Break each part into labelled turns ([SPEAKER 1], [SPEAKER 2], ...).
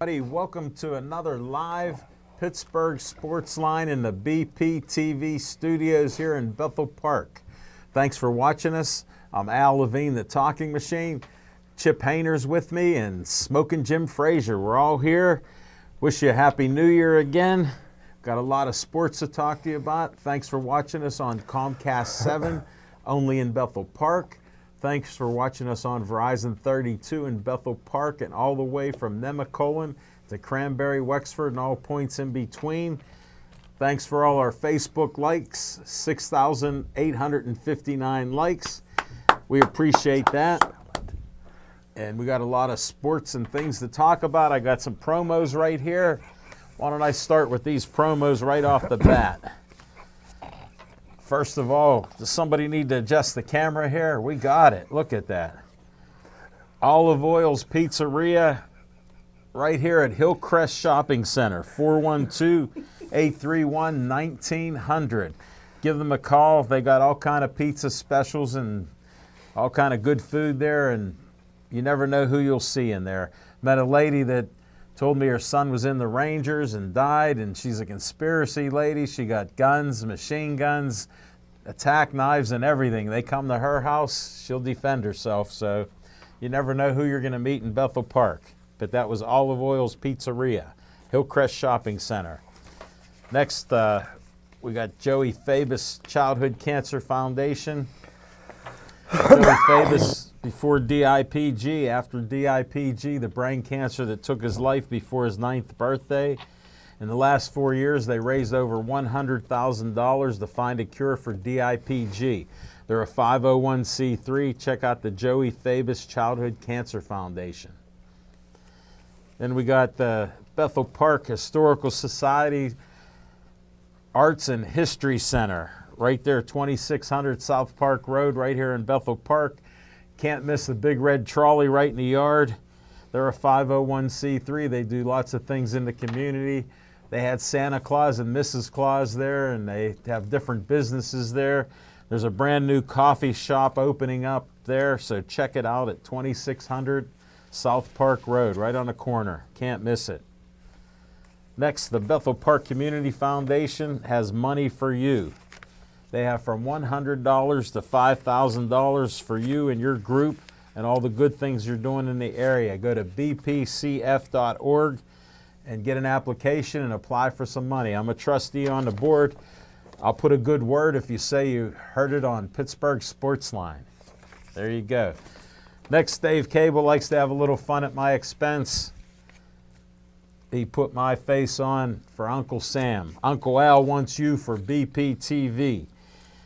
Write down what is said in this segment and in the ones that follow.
[SPEAKER 1] Welcome to another live Pittsburgh Sports Line in the BPTV studios here in Bethel Park. Thanks for watching us. I'm Al Levine, the Talking Machine. Chip Hayner's with me and Smoking Jim Frazier. We're all here. Wish you a Happy New Year again. Got a lot of sports to talk to you about. Thanks for watching us on Comcast 7, only in Bethel Park. Thanks for watching us on Verizon 32 in Bethel Park and all the way from Nemacolin to Cranberry, Wexford, and all points in between. Thanks for all our Facebook likes, 6,859 likes. We appreciate that. And we got a lot of sports and things to talk about. I got some promos right here. Why don't I start with these promos right off the bat? First of all, does somebody need to adjust the camera here? We got it. Look at that. Olive Oil's Pizzeria right here at Hillcrest Shopping Center, 412-831-1900. Give them a call. They got all kind of pizza specials and all kind of good food there, and you never know who you'll see in there. Met a lady that told me her son was in the Rangers and died, and she's a conspiracy lady. She got guns, machine guns, attack knives, and everything. They come to her house, she'll defend herself. So you never know who you're going to meet in Bethel Park. But that was Olive Oil's Pizzeria, Hillcrest Shopping Center. Next, we got Joey Fabus Childhood Cancer Foundation. Joey Fabus, before DIPG, after DIPG, the brain cancer that took his life before his 9th birthday. In the last 4 years, they raised over $100,000 to find a cure for DIPG. They're a 501c3. Check out the Joey Fabus Childhood Cancer Foundation. Then we got the Bethel Park Historical Society Arts and History Center, right there, 2600 South Park Road, right here in Bethel Park. Can't miss the big red trolley right in the yard. They're a 501c3. They do lots of things in the community. They had Santa Claus and Mrs. Claus there, and they have different businesses there. There's a brand new coffee shop opening up there, so check it out at 2600 South Park Road, right on the corner. Can't miss it. Next, the Bethel Park Community Foundation has money for you. They have from $100 to $5,000 for you and your group and all the good things you're doing in the area. Go to bpcf.org and get an application and apply for some money. I'm a trustee on the board. I'll put a good word if you say you heard it on Pittsburgh Sports Line. There you go. Next, Dave Cable likes to have a little fun at my expense. He put my face on for Uncle Sam. Uncle Al wants you for BPTV.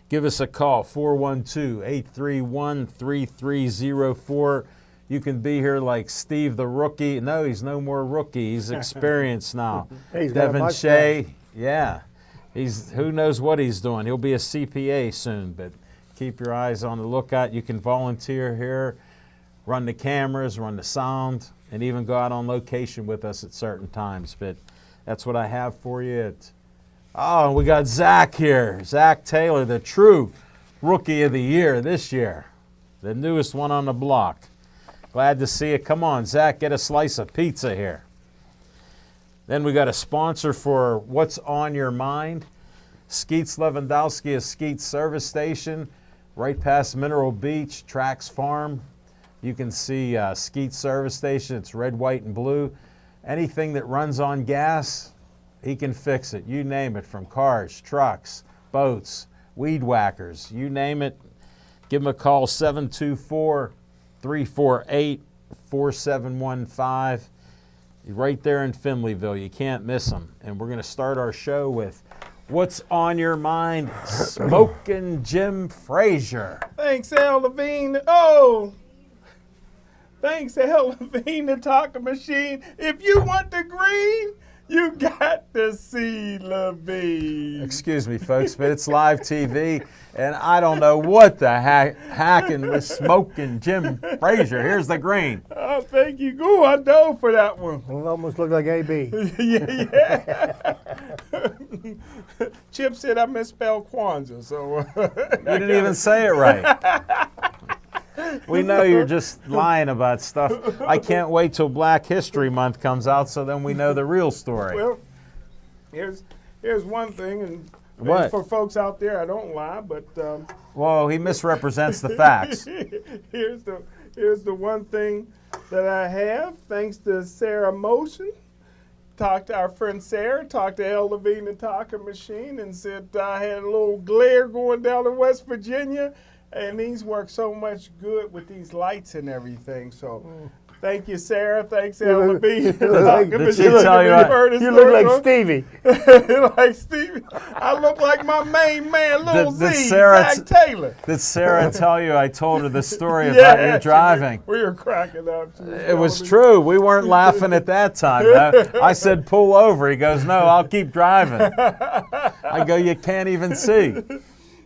[SPEAKER 1] Give us a call, 412-831-3304. You can be here like Steve the Rookie. No, he's no more rookie. He's experienced now.
[SPEAKER 2] Hey,
[SPEAKER 1] Devin Shea, yeah. Who knows what he's doing. He'll be a CPA soon, but keep your eyes on the lookout. You can volunteer here, run the cameras, run the sound, and even go out on location with us at certain times. But that's what I have for you. Oh, we got Zach here. Zach Taylor, the true Rookie of the Year this year. The newest one on the block. Glad to see you. Come on, Zach, get a slice of pizza here. Then we got a sponsor for What's on Your Mind. Skeets Lewandowski is Skeets Service Station, right past Mineral Beach, Trax Farm. You can see Skeets Service Station. It's red, white, and blue. Anything that runs on gas, he can fix it. You name it, from cars, trucks, boats, weed whackers, you name it. Give him a call, 724-348-4715. Right there in Finleyville. You can't miss him. And we're going to start our show with What's on Your Mind, Smoking Jim Frazier.
[SPEAKER 2] Thanks, Al Levine. Oh, thanks, Al Levine, the Talking Machine. If you want the green, you got to see Levine.
[SPEAKER 1] Excuse me, folks, but it's live TV, and I don't know what the hacking with Smoking Jim Frazier. Here's the green.
[SPEAKER 2] Oh, thank you. Go on down for that one.
[SPEAKER 3] It almost looked like AB.
[SPEAKER 2] yeah. Chip said I misspelled Kwanzaa, so.
[SPEAKER 1] You didn't even say it right. We know you're just lying about stuff. I can't wait till Black History Month comes out, so then we know the real story.
[SPEAKER 2] Well, here's one thing, and
[SPEAKER 1] What?
[SPEAKER 2] for folks out there, I don't lie, but
[SPEAKER 1] Whoa, he misrepresents the facts.
[SPEAKER 2] here's the one thing that I have, thanks to Sarah Motion. Talked to our friend Sarah, talked to El Levine, the talking machine, and said I had a little glare going down in West Virginia, and these work so much good with these lights and everything. So thank you, Sarah. Thanks, El Levine.
[SPEAKER 1] Did she tell you
[SPEAKER 3] You look like Stevie.
[SPEAKER 2] Like Stevie. I look like my main man, Lil
[SPEAKER 1] Did
[SPEAKER 2] Z,
[SPEAKER 1] Sarah
[SPEAKER 2] Zach Taylor.
[SPEAKER 1] Did Sarah tell you I told her the story about you driving?
[SPEAKER 2] We were cracking up.
[SPEAKER 1] It was true. We weren't laughing at that time. I said, pull over. He goes, no, I'll keep driving. I go, you can't even see.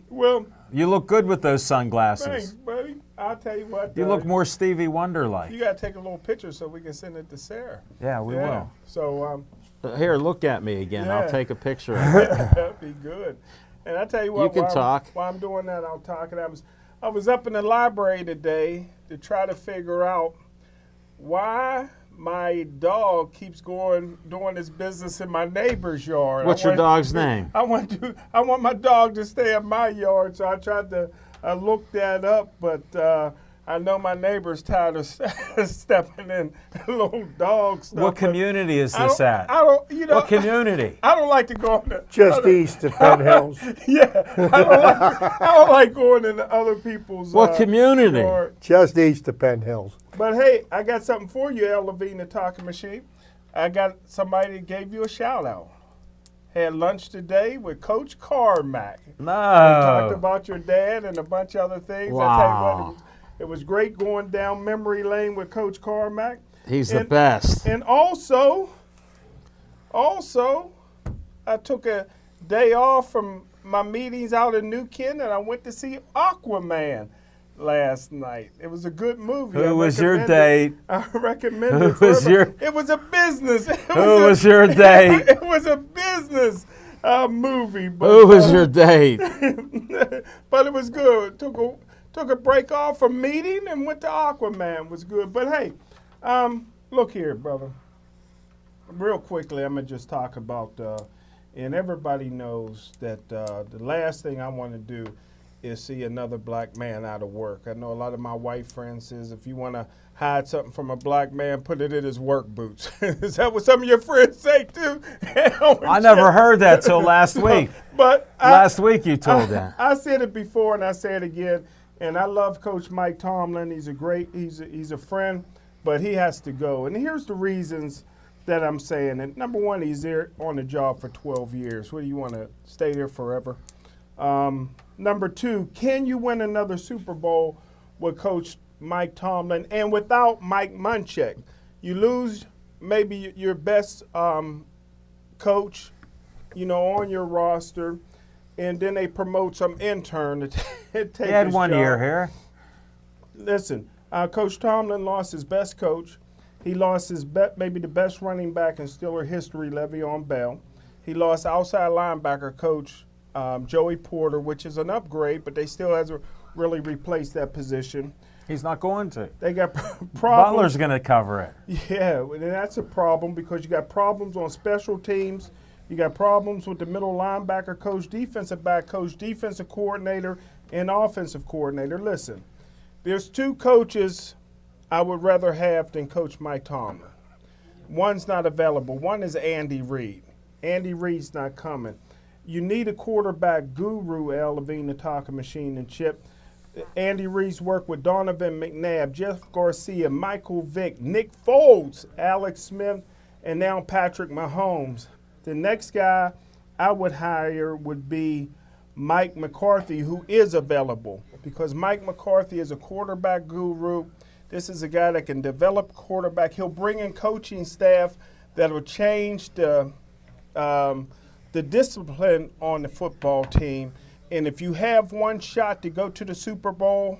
[SPEAKER 2] Well,
[SPEAKER 1] You look good with those
[SPEAKER 2] thanks,
[SPEAKER 1] sunglasses.
[SPEAKER 2] buddy. I'll tell you what.
[SPEAKER 1] You look more Stevie Wonder-like.
[SPEAKER 2] You got to take a little picture so we can send it to Sarah.
[SPEAKER 1] Yeah, we will.
[SPEAKER 2] So,
[SPEAKER 1] Here, look at me again. I'll
[SPEAKER 2] Yeah.
[SPEAKER 1] take a picture of it.
[SPEAKER 2] that'd be good. And I tell you what,
[SPEAKER 1] You can talk.
[SPEAKER 2] While I'm doing that, I'll talk. And I was up in the library today to try to figure out why my dog keeps doing his business in my neighbor's yard.
[SPEAKER 1] What's your dog's name?
[SPEAKER 2] I want my dog to stay in my yard, so I tried to look that up, but I know my neighbor's tired of stepping in little dog stuff.
[SPEAKER 1] What community is
[SPEAKER 2] I
[SPEAKER 1] this
[SPEAKER 2] don't-
[SPEAKER 1] at?
[SPEAKER 2] I don't, you know,
[SPEAKER 1] What community?
[SPEAKER 2] I don't like to go in the
[SPEAKER 3] Just east of Penn Hills.
[SPEAKER 2] Yeah, I don't like going into other people's.
[SPEAKER 1] What community?
[SPEAKER 2] yard.
[SPEAKER 3] Just east of Penn Hills.
[SPEAKER 2] But hey, I got something for you, El Levine, the talking machine. I got somebody that gave you a shout out. Had lunch today with Coach Carmack. Talked
[SPEAKER 1] No.
[SPEAKER 2] about your dad and a bunch of other things. I
[SPEAKER 1] Wow.
[SPEAKER 2] tell you what, it was great going down memory lane with Coach Carmack.
[SPEAKER 1] He's the
[SPEAKER 2] And-
[SPEAKER 1] best.
[SPEAKER 2] And also, I took a day off from my meetings out in New Kent, and I went to see Aquaman last night. It was a good movie.
[SPEAKER 1] Who
[SPEAKER 2] I
[SPEAKER 1] was your
[SPEAKER 2] recommend
[SPEAKER 1] date?
[SPEAKER 2] it. I recommend it.
[SPEAKER 1] Who was
[SPEAKER 2] It was a business.
[SPEAKER 1] Who was your date?
[SPEAKER 2] It was a business movie. But,
[SPEAKER 1] Who was your date?
[SPEAKER 2] but it was good. Took a break off from meeting and went to Aquaman. Was good. But hey, look here, brother. Real quickly, I'm gonna just talk about, and everybody knows that the last thing I want to do is see another black man out of work. I know a lot of my white friends says if you want to hide something from a black man, put it in his work boots. Is that what some of your friends say too?
[SPEAKER 1] I never heard that till last week.
[SPEAKER 2] But
[SPEAKER 1] Last week you told that.
[SPEAKER 2] I said it before and I say it again. And I love Coach Mike Tomlin. He's a friend, but he has to go. And here's the reasons that I'm saying it. Number one, he's there on the job for 12 years. What do you want to stay there forever? Number two, can you win another Super Bowl with Coach Mike Tomlin and without Mike Munchak? You lose maybe your best coach, on your roster, and then they promote some intern to take
[SPEAKER 1] He had
[SPEAKER 2] his
[SPEAKER 1] 1
[SPEAKER 2] job.
[SPEAKER 1] year here.
[SPEAKER 2] Listen, Coach Tomlin lost his best coach. He lost his maybe the best running back in Steeler history, Le'Veon Bell. He lost outside linebacker coach Joey Porter, which is an upgrade, but they still hasn't really replaced that position.
[SPEAKER 1] He's not going to.
[SPEAKER 2] They got problems.
[SPEAKER 1] Butler's going to cover it.
[SPEAKER 2] Yeah, and that's a problem because you got problems on special teams. You got problems with the middle linebacker coach, defensive back coach, defensive coordinator, and offensive coordinator. Listen, there's two coaches I would rather have than Coach Mike Tomlin. One's not available. One is Andy Reid. Andy Reid's not coming. You need a quarterback guru, El Levine, the talking machine, and Chip. Andy Reid's worked with Donovan McNabb, Jeff Garcia, Michael Vick, Nick Foles, Alex Smith, and now Patrick Mahomes. The next guy I would hire would be Mike McCarthy, who is available, because Mike McCarthy is a quarterback guru. This is a guy that can develop quarterback. He'll bring in coaching staff that will change the discipline on the football team. And if you have one shot to go to the Super Bowl,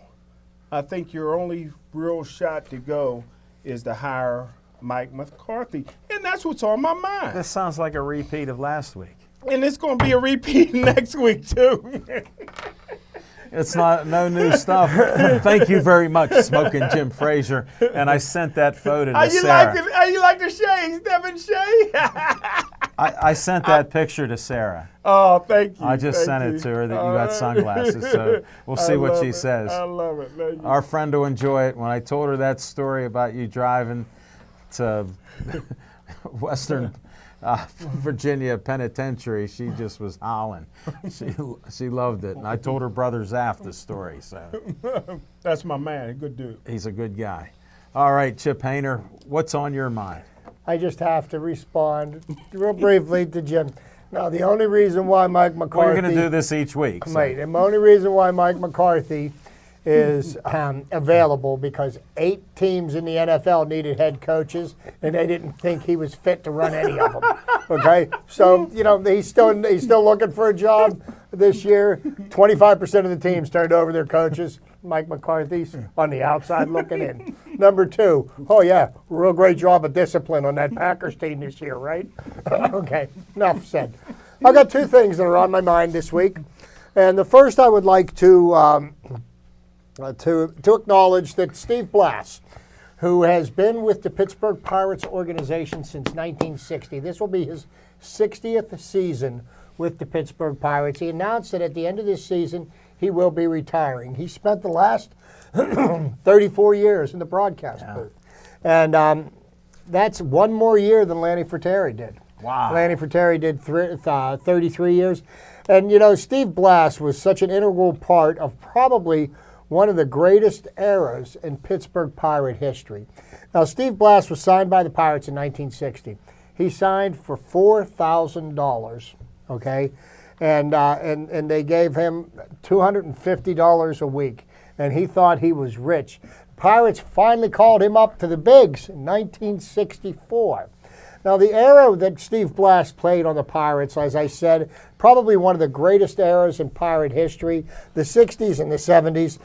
[SPEAKER 2] I think your only real shot to go is to hire Mike McCarthy. And that's what's on my mind.
[SPEAKER 1] This sounds like a repeat of last week.
[SPEAKER 2] And it's going to be a repeat next week, too.
[SPEAKER 1] It's not no new stuff. Thank you very much, Smoking Jim Frazier. And I sent that photo to Sarah.
[SPEAKER 2] How you like the Shay, Stephen Shay?
[SPEAKER 1] I sent that picture to Sarah.
[SPEAKER 2] Oh, thank you.
[SPEAKER 1] I just sent it to her that you got sunglasses. So we'll see what she says.
[SPEAKER 2] I love it. Thank you.
[SPEAKER 1] Our friend will enjoy it. When I told her that story about you driving to Western Virginia Penitentiary, she just was howling. She loved it. And I told her brother Zaf the story. So
[SPEAKER 2] That's my man. Good dude.
[SPEAKER 1] he's a good guy. All right, Chip Hayner, what's on your mind?
[SPEAKER 3] I just have to respond real briefly to Jim. Now, the only reason why Mike McCarthy...
[SPEAKER 1] Well, you're going to do this each week. So.
[SPEAKER 3] Right, and the only reason why Mike McCarthy is available because 8 teams in the NFL needed head coaches, and they didn't think he was fit to run any of them. Okay, so he's still looking for a job this year. 25% of the teams turned over their coaches. Mike McCarthy's on the outside looking in. Number 2, oh yeah, real great job of discipline on that Packers team this year, right? Okay, enough said. I've got 2 things that are on my mind this week, and the first I would like to acknowledge that Steve Blass, who has been with the Pittsburgh Pirates organization since 1960. This will be his 60th season with the Pittsburgh Pirates. He announced that at the end of this season, he will be retiring. He spent the last 34 years in the broadcast booth. And that's 1 more year than Lanny Fratteri did.
[SPEAKER 1] Wow.
[SPEAKER 3] Lanny Fratteri did 33 years. And, Steve Blass was such an integral part of probably one of the greatest eras in Pittsburgh Pirate history. Now, Steve Blass was signed by the Pirates in 1960. He signed for $4,000, okay? And they gave him $250 a week, and he thought he was rich. Pirates finally called him up to the bigs in 1964. Now, the era that Steve Blass played on the Pirates, as I said, probably one of the greatest eras in Pirate history. The 60s and the 70s,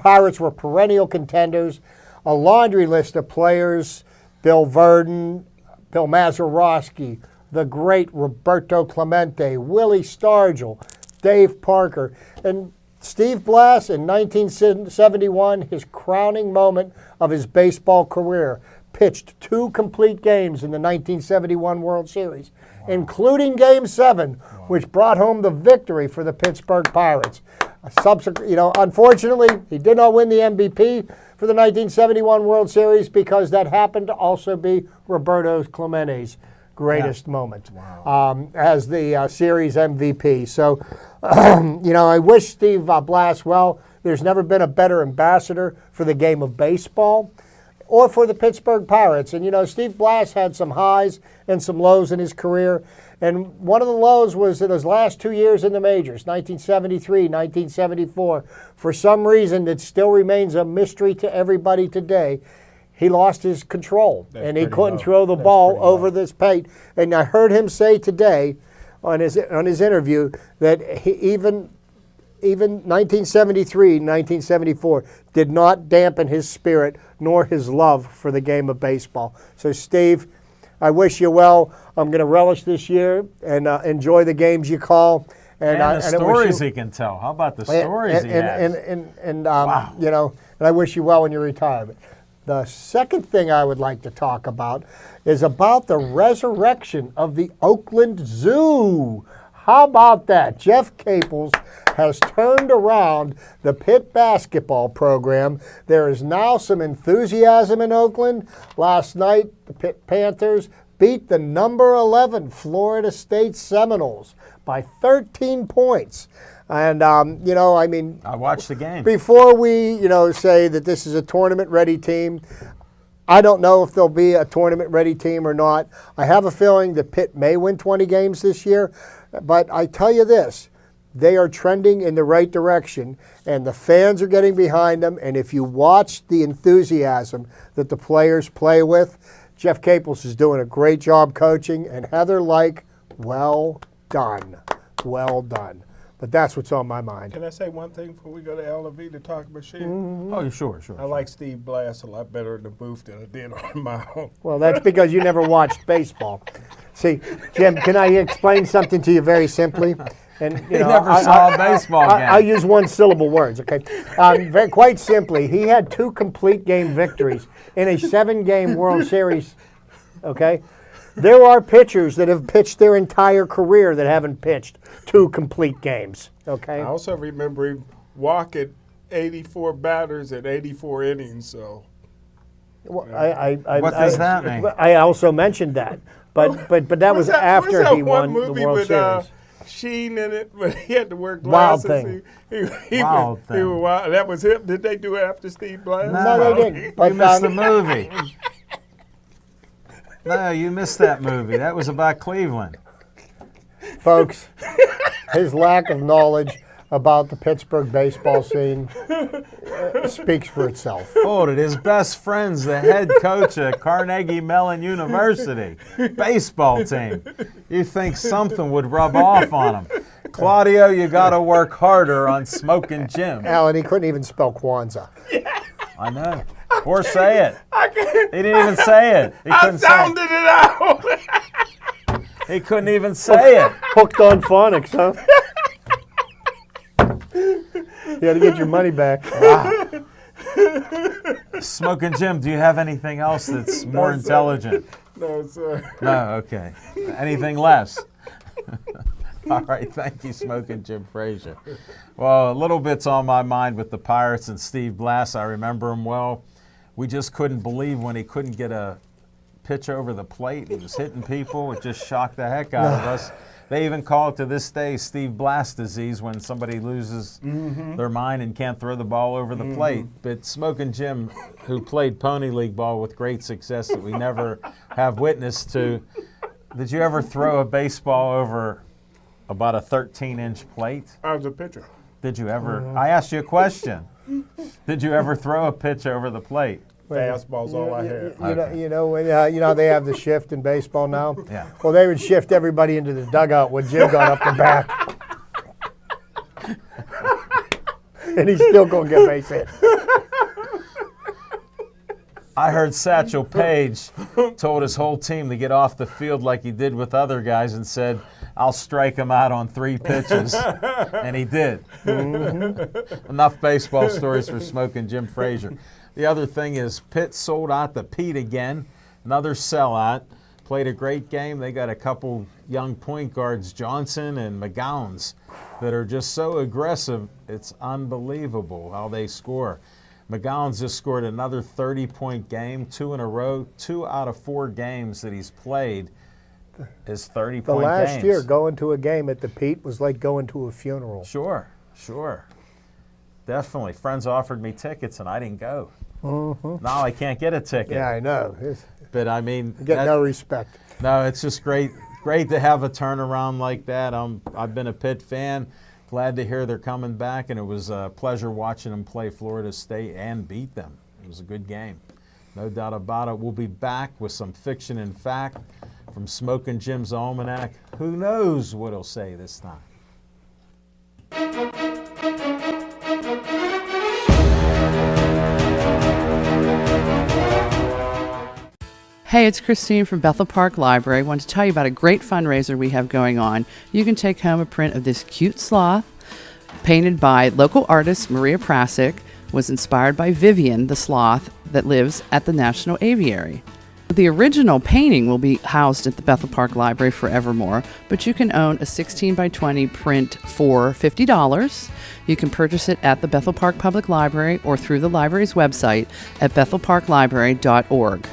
[SPEAKER 3] Pirates were perennial contenders. A laundry list of players: Bill Verdon, Bill Mazeroski, the great Roberto Clemente, Willie Stargell, Dave Parker. And Steve Blass in 1971, his crowning moment of his baseball career, pitched 2 complete games in the 1971 World Series, including Game 7, which brought home the victory for the Pittsburgh Pirates. Unfortunately, he did not win the MVP for the 1971 World Series because that happened to also be Roberto Clemente's greatest moment as the series MVP. So, I wish Steve Blass well. There's never been a better ambassador for the game of baseball or for the Pittsburgh Pirates. And, Steve Blass had some highs and some lows in his career. And one of the lows was in his last 2 years in the majors, 1973, 1974. For some reason that still remains a mystery to everybody today, he lost his control, and he couldn't throw the ball over this plate. And I heard him say today on his interview that even 1973, 1974 did not dampen his spirit nor his love for the game of baseball. So, Steve, I wish you well. I'm going to relish this year and enjoy the games you call.
[SPEAKER 1] And the stories he can tell. How about the stories he has?
[SPEAKER 3] And I wish you well in your retirement. The second thing I would like to talk about is about the resurrection of the Oakland Zoo. How about that? Jeff Capels has turned around the Pitt basketball program. There is now some enthusiasm in Oakland. Last night, the Pitt Panthers beat the number 11 Florida State Seminoles by 13 points. And,
[SPEAKER 1] I watched the game.
[SPEAKER 3] Before we, say that this is a tournament-ready team, I don't know if they'll be a tournament-ready team or not. I have a feeling that Pitt may win 20 games this year. But I tell you this, they are trending in the right direction, and the fans are getting behind them. And if you watch the enthusiasm that the players play with, Jeff Capels is doing a great job coaching, and Heather Lyke, well done. Well done. But that's what's on my mind.
[SPEAKER 2] Can I say one thing before we go to LV, the talking machine?
[SPEAKER 1] Oh, sure.
[SPEAKER 2] I like Steve Blass a lot better in the booth than I did on my own.
[SPEAKER 3] Well, that's because you never watched baseball. See, Jim, can I explain something to you very simply? And
[SPEAKER 1] He never saw a baseball game.
[SPEAKER 3] I'll use one-syllable words, okay? Quite simply, he had 2 complete game victories in a 7-game World Series, okay? There are pitchers that have pitched their entire career that haven't pitched 2 complete games, okay?
[SPEAKER 2] I also remember him walking 84 batters at 84 innings, so.
[SPEAKER 3] Well,
[SPEAKER 1] What does that mean?
[SPEAKER 3] I also mentioned that, but that was after
[SPEAKER 2] what's that
[SPEAKER 3] he
[SPEAKER 2] one
[SPEAKER 3] won the
[SPEAKER 2] movie
[SPEAKER 3] World
[SPEAKER 2] with,
[SPEAKER 3] Series.
[SPEAKER 2] Sheen in it, but he had to wear
[SPEAKER 3] Wild
[SPEAKER 2] glasses.
[SPEAKER 3] Thing.
[SPEAKER 1] Wild
[SPEAKER 2] He
[SPEAKER 1] Thing.
[SPEAKER 2] was wild. That was him. Did they do it after Steve Blass?
[SPEAKER 3] No, they didn't. But,
[SPEAKER 1] You missed the movie. No, you missed that movie. That was about Cleveland.
[SPEAKER 3] folks, his lack of knowledge about the Pittsburgh baseball scene speaks for itself.
[SPEAKER 1] Oh, that his best friend's the head coach at Carnegie Mellon University baseball team. You think something would rub off on him. Claudio, you got to work harder on Smoking Jim.
[SPEAKER 3] Alan, he couldn't even spell Kwanzaa.
[SPEAKER 1] I know. Or say it.
[SPEAKER 2] I can't.
[SPEAKER 1] He didn't even say it. He
[SPEAKER 2] I
[SPEAKER 1] couldn't say it.
[SPEAKER 2] sounded it out.
[SPEAKER 1] He couldn't even say it.
[SPEAKER 3] Hooked on phonics, huh? You got to get your money back.
[SPEAKER 1] Wow. Smoking Jim, do you have anything else that's more
[SPEAKER 2] sir.
[SPEAKER 1] intelligent?
[SPEAKER 2] No, sir.
[SPEAKER 1] No, okay. Anything less? All right, thank you, Smoking Jim Frazier. Well, a little bit's on my mind with the Pirates and Steve Blass. I remember him well. We just couldn't believe when he couldn't get a pitch over the plate. He was hitting people. It just shocked the heck out of us. They even call it to this day Steve Blass disease when somebody loses their mind and can't throw the ball over the plate. But Smoking Jim, who played Pony League ball with great success that we never have witnessed to, did you ever throw a baseball over about a 13-inch plate?
[SPEAKER 2] I was a pitcher.
[SPEAKER 1] Did you ever? I asked you a question. Did you ever throw a pitch over the plate?
[SPEAKER 2] Fastball's all I had.
[SPEAKER 3] You know how they have the shift in baseball now?
[SPEAKER 1] Yeah.
[SPEAKER 3] Well, they would shift everybody into the dugout when Jim got up the bat. And he's still going to get base hit.
[SPEAKER 1] I heard Satchel Paige told his whole team to get off the field like he did with other guys and said, I'll strike him out on 3 pitches. And he did. Enough baseball stories for Smoking Jim Frazier. The other thing is Pitt sold out to Pete again, another sellout. Played a great game. They got a couple young point guards, Johnson and McGowns, that are just so aggressive. It's unbelievable how they score. McGowns just scored another 30-point game, 2 in a row. 2 out of 4 games that he's played is 30-point games.
[SPEAKER 3] The last year, going to a game at the Pete was like going to a funeral.
[SPEAKER 1] Sure. Definitely. Friends offered me tickets and I didn't go. Now I can't get a ticket.
[SPEAKER 3] Yeah, I know.
[SPEAKER 1] But I mean,
[SPEAKER 3] Get no respect.
[SPEAKER 1] no, it's just great to have a turnaround like that. I've been a Pitt fan. Glad to hear they're coming back, and it was a pleasure watching them play Florida State and beat them. It was a good game. No doubt about it. We'll be back with some fiction and fact from Smoking Jim's Almanac. Who knows what he'll say this time?
[SPEAKER 4] Hey, it's Christine from Bethel Park Library. I want to tell you about a great fundraiser we have going on. You can take home a print of this cute sloth painted by local artist Maria Prasic, was inspired by Vivian, the sloth that lives at the National Aviary. The original painting will be housed at the Bethel Park Library forevermore, but you can own a 16 by 20 print for $50. You can purchase it at the Bethel Park Public Library or through the library's website at bethelparklibrary.org.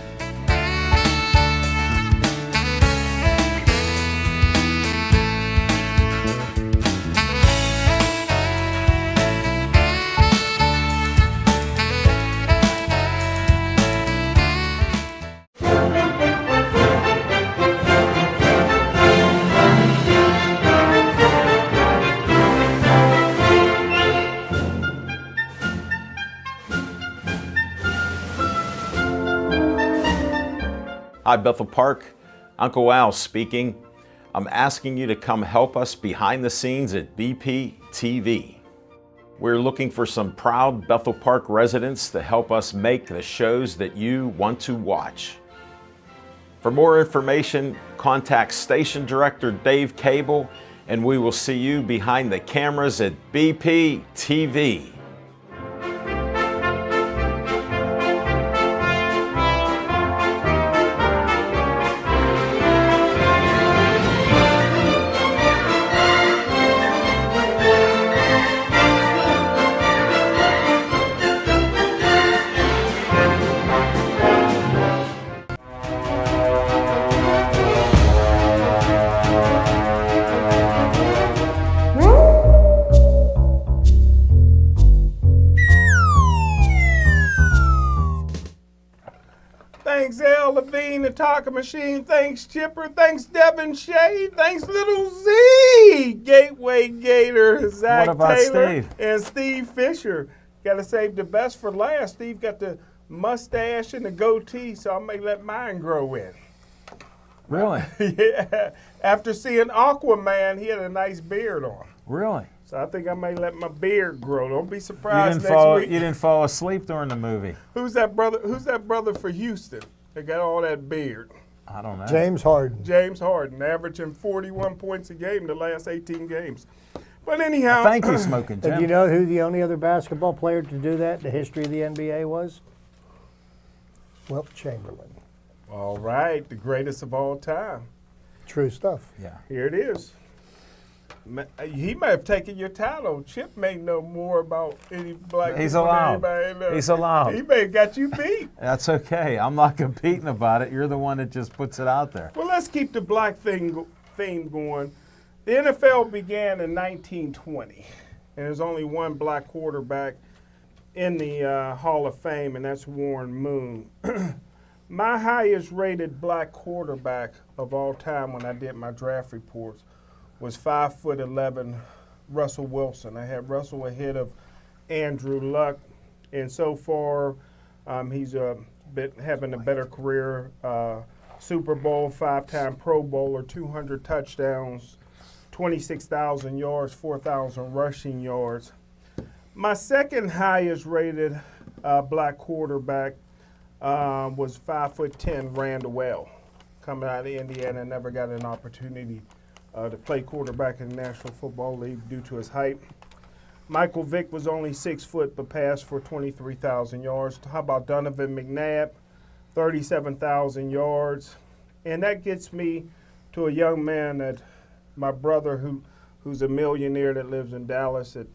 [SPEAKER 5] Hi, Bethel Park. Uncle Al speaking.
[SPEAKER 1] I'm asking you to come help us behind the scenes at BP TV. We're looking for some proud Bethel Park residents to help us make the shows that you want to watch. For more information, contact Station Director Dave Cable, and we will see you behind the cameras at BP TV.
[SPEAKER 2] Thanks, Al Levine, the Talking Machine. Thanks, Chipper. Thanks, Devin Shea. Thanks, Little Z, Gateway Gator, Zach
[SPEAKER 1] What about
[SPEAKER 2] Taylor,
[SPEAKER 1] Steve?
[SPEAKER 2] and Steve Fisher. Got to save the best for last. Steve got the mustache and the goatee, so I may let mine grow in.
[SPEAKER 1] Really?
[SPEAKER 2] Yeah. After seeing Aquaman, he had a nice beard on.
[SPEAKER 1] Really?
[SPEAKER 2] So I think I may let my beard grow. Don't be
[SPEAKER 1] You
[SPEAKER 2] surprised
[SPEAKER 1] didn't
[SPEAKER 2] next week.
[SPEAKER 1] you didn't fall asleep during the movie.
[SPEAKER 2] Who's that brother? Who's that brother for Houston? They got all that beard.
[SPEAKER 1] I don't know.
[SPEAKER 3] James Harden.
[SPEAKER 2] James Harden, averaging 41 points a game the last 18 games. But anyhow,
[SPEAKER 1] Thank you, Smoking
[SPEAKER 3] And do
[SPEAKER 1] Jim.
[SPEAKER 3] you know who the only other basketball player to do that in the history of the NBA was? Wilt Chamberlain.
[SPEAKER 2] all right, the greatest of all time.
[SPEAKER 3] True stuff.
[SPEAKER 1] Yeah.
[SPEAKER 2] Here it is. He may have taken your title. Chip may know more about any black
[SPEAKER 1] He's
[SPEAKER 2] people than
[SPEAKER 1] allowed.
[SPEAKER 2] anybody knows.
[SPEAKER 1] He's allowed.
[SPEAKER 2] He may have got you beat.
[SPEAKER 1] That's okay. I'm not competing about it. You're the one that just puts it out there.
[SPEAKER 2] Well, let's keep the black theme going. The NFL began in 1920, and there's only one black quarterback in the Hall of Fame, and that's Warren Moon. My highest rated black quarterback of all time when I did my draft reports was 5'11" Russell Wilson. I had Russell ahead of Andrew Luck, and so far he's been having a better career. Super Bowl, 5-time Pro Bowler, 200 touchdowns, 26,000 yards, 4,000 rushing yards. My second highest rated black quarterback was 5'10" Randall L. Coming out of Indiana, never got an opportunity to play quarterback in the National Football League due to his height. Michael Vick was only 6 foot but passed for 23,000 yards. How about Donovan McNabb? 37,000 yards. And that gets me to a young man that my brother who's a millionaire that lives in Dallas, that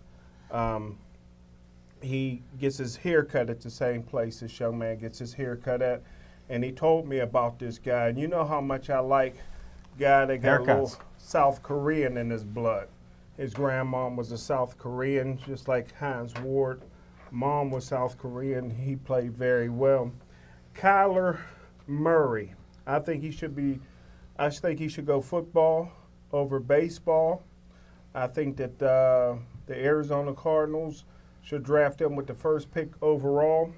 [SPEAKER 2] he gets his hair cut at the same place this young man gets his hair cut at. And he told me about this guy. And you know how much I like guy that got a little
[SPEAKER 1] Haircuts.
[SPEAKER 2] South Korean in his blood. His grandmom was a South Korean, just like Hines Ward. Mom was South Korean. He played very well. Kyler Murray. I think he should go football over baseball. I think that the Arizona Cardinals should draft him with the first pick overall.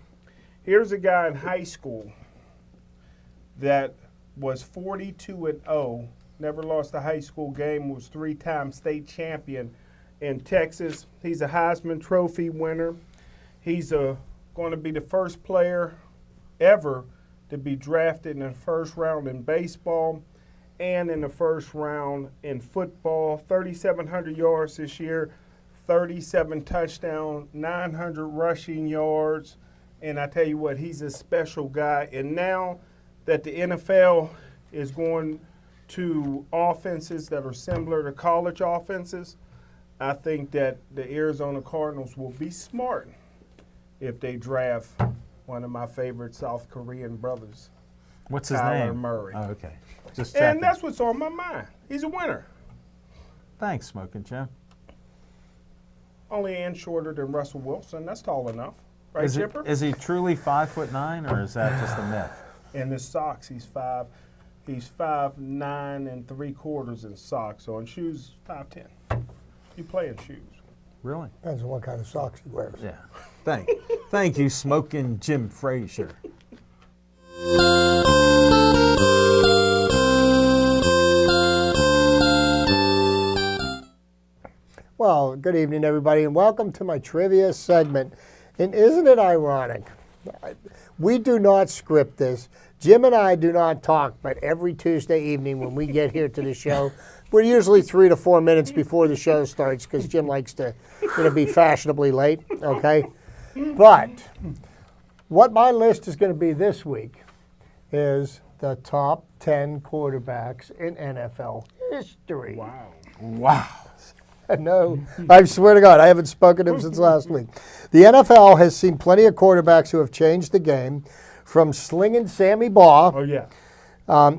[SPEAKER 2] Here's a guy in high school that was 42-0, never lost a high school game, was 3-time state champion in Texas. He's a Heisman Trophy winner. He's going to be the first player ever to be drafted in the first round in baseball and in the first round in football. 3,700 yards this year, 37 touchdowns, 900 rushing yards. And I tell you what, he's a special guy. And now that the NFL is going to offenses that are similar to college offenses, I think that the Arizona Cardinals will be smart if they draft one of my favorite South Korean brothers.
[SPEAKER 1] What's his
[SPEAKER 2] Kyler
[SPEAKER 1] name?
[SPEAKER 2] Murray.
[SPEAKER 1] Oh, okay. Just checking.
[SPEAKER 2] And that's what's on my mind. He's a winner.
[SPEAKER 1] Thanks, Smoking Jim.
[SPEAKER 2] Only an inch shorter than Russell Wilson. That's tall enough. Right, Chipper?
[SPEAKER 1] Is he truly 5'9", or is that just a myth?
[SPEAKER 2] In his socks, he's 5'9" and 3/4 in socks. So in shoes, 5'10". You play in shoes.
[SPEAKER 1] Really?
[SPEAKER 3] Depends on what kind of socks he wears.
[SPEAKER 1] Yeah. Thank you, Smoking Jim Frazier.
[SPEAKER 3] Good evening, everybody, and welcome to my trivia segment. And isn't it ironic? We do not script this. Jim and I do not talk, but every Tuesday evening when we get here to the show, we're usually 3 to 4 minutes before the show starts because Jim likes to be fashionably late, okay? But what my list is going to be this week is the top 10 quarterbacks in NFL history.
[SPEAKER 1] Wow.
[SPEAKER 3] No, I swear to God, I haven't spoken to him since last week. The NFL has seen plenty of quarterbacks who have changed the game, from slinging Sammy Baugh,
[SPEAKER 2] Oh, yeah.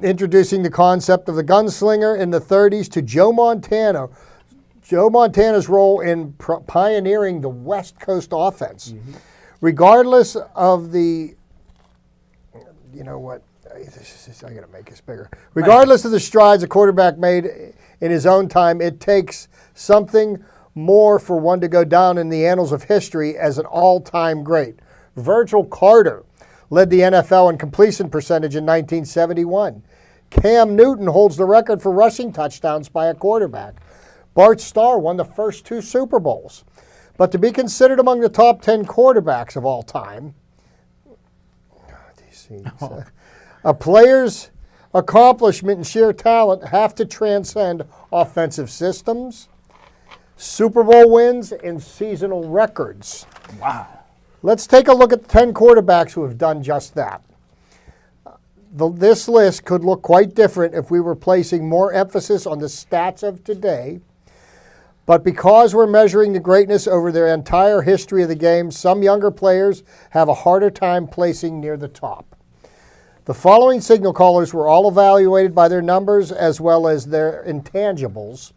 [SPEAKER 3] introducing the concept of the gunslinger in the 30s, to Joe Montana. Joe Montana's role in pioneering the West Coast offense.
[SPEAKER 2] Mm-hmm.
[SPEAKER 3] Regardless of the, you know what, I got to make this bigger. Regardless of the strides a quarterback made in his own time, it takes something more for one to go down in the annals of history as an all-time great. Virgil Carter led the NFL in completion percentage in 1971. Cam Newton holds the record for rushing touchdowns by a quarterback. Bart Starr won the first 2 Super Bowls. But to be considered among the top 10 quarterbacks of all time, a player's accomplishment and sheer talent have to transcend offensive systems, Super Bowl wins, and seasonal records.
[SPEAKER 1] Wow.
[SPEAKER 3] Let's take a look at the 10 quarterbacks who have done just that. This list could look quite different if we were placing more emphasis on the stats of today. But because we're measuring the greatness over their entire history of the game, some younger players have a harder time placing near the top. The following signal callers were all evaluated by their numbers as well as their intangibles: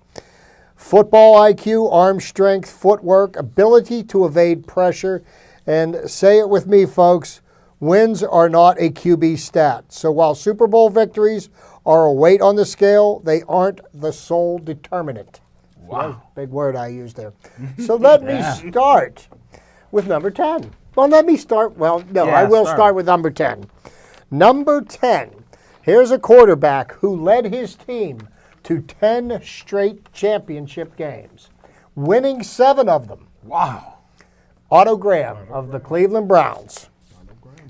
[SPEAKER 3] football IQ, arm strength, footwork, ability to evade pressure, and say it with me, folks, wins are not a QB stat. So while Super Bowl victories are a weight on the scale, they aren't the sole determinant.
[SPEAKER 1] Wow.
[SPEAKER 3] Big word I used there. So let me start with number 10. Well, let me start. Well, no,
[SPEAKER 1] Yeah,
[SPEAKER 3] I will
[SPEAKER 1] start.
[SPEAKER 3] start with number 10. Number 10. Here's a quarterback who led his team to 10 straight championship games, winning 7 of them.
[SPEAKER 1] Wow.
[SPEAKER 3] Otto Graham of the Cleveland Browns.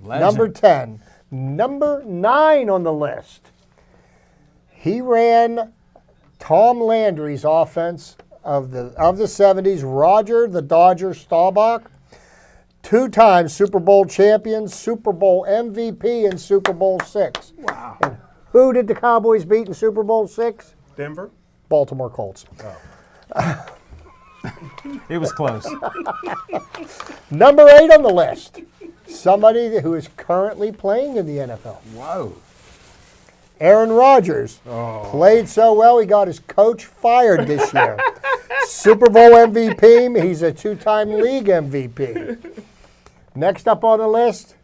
[SPEAKER 1] Legend.
[SPEAKER 3] Number 10. Number 9 on the list. He ran Tom Landry's offense of the 70s, Roger the Dodger Staubach, 2-time Super Bowl champion, Super Bowl MVP, and Super Bowl VI.
[SPEAKER 1] Wow.
[SPEAKER 3] And who did the Cowboys beat in Super Bowl VI?
[SPEAKER 2] Denver?
[SPEAKER 3] Baltimore Colts.
[SPEAKER 1] It was close.
[SPEAKER 3] Number 8 on the list. Somebody who is currently playing in the NFL.
[SPEAKER 1] Whoa.
[SPEAKER 3] Aaron Rodgers played so well he got his coach fired this year. Super Bowl MVP, he's a 2-time league MVP. Next up on the list,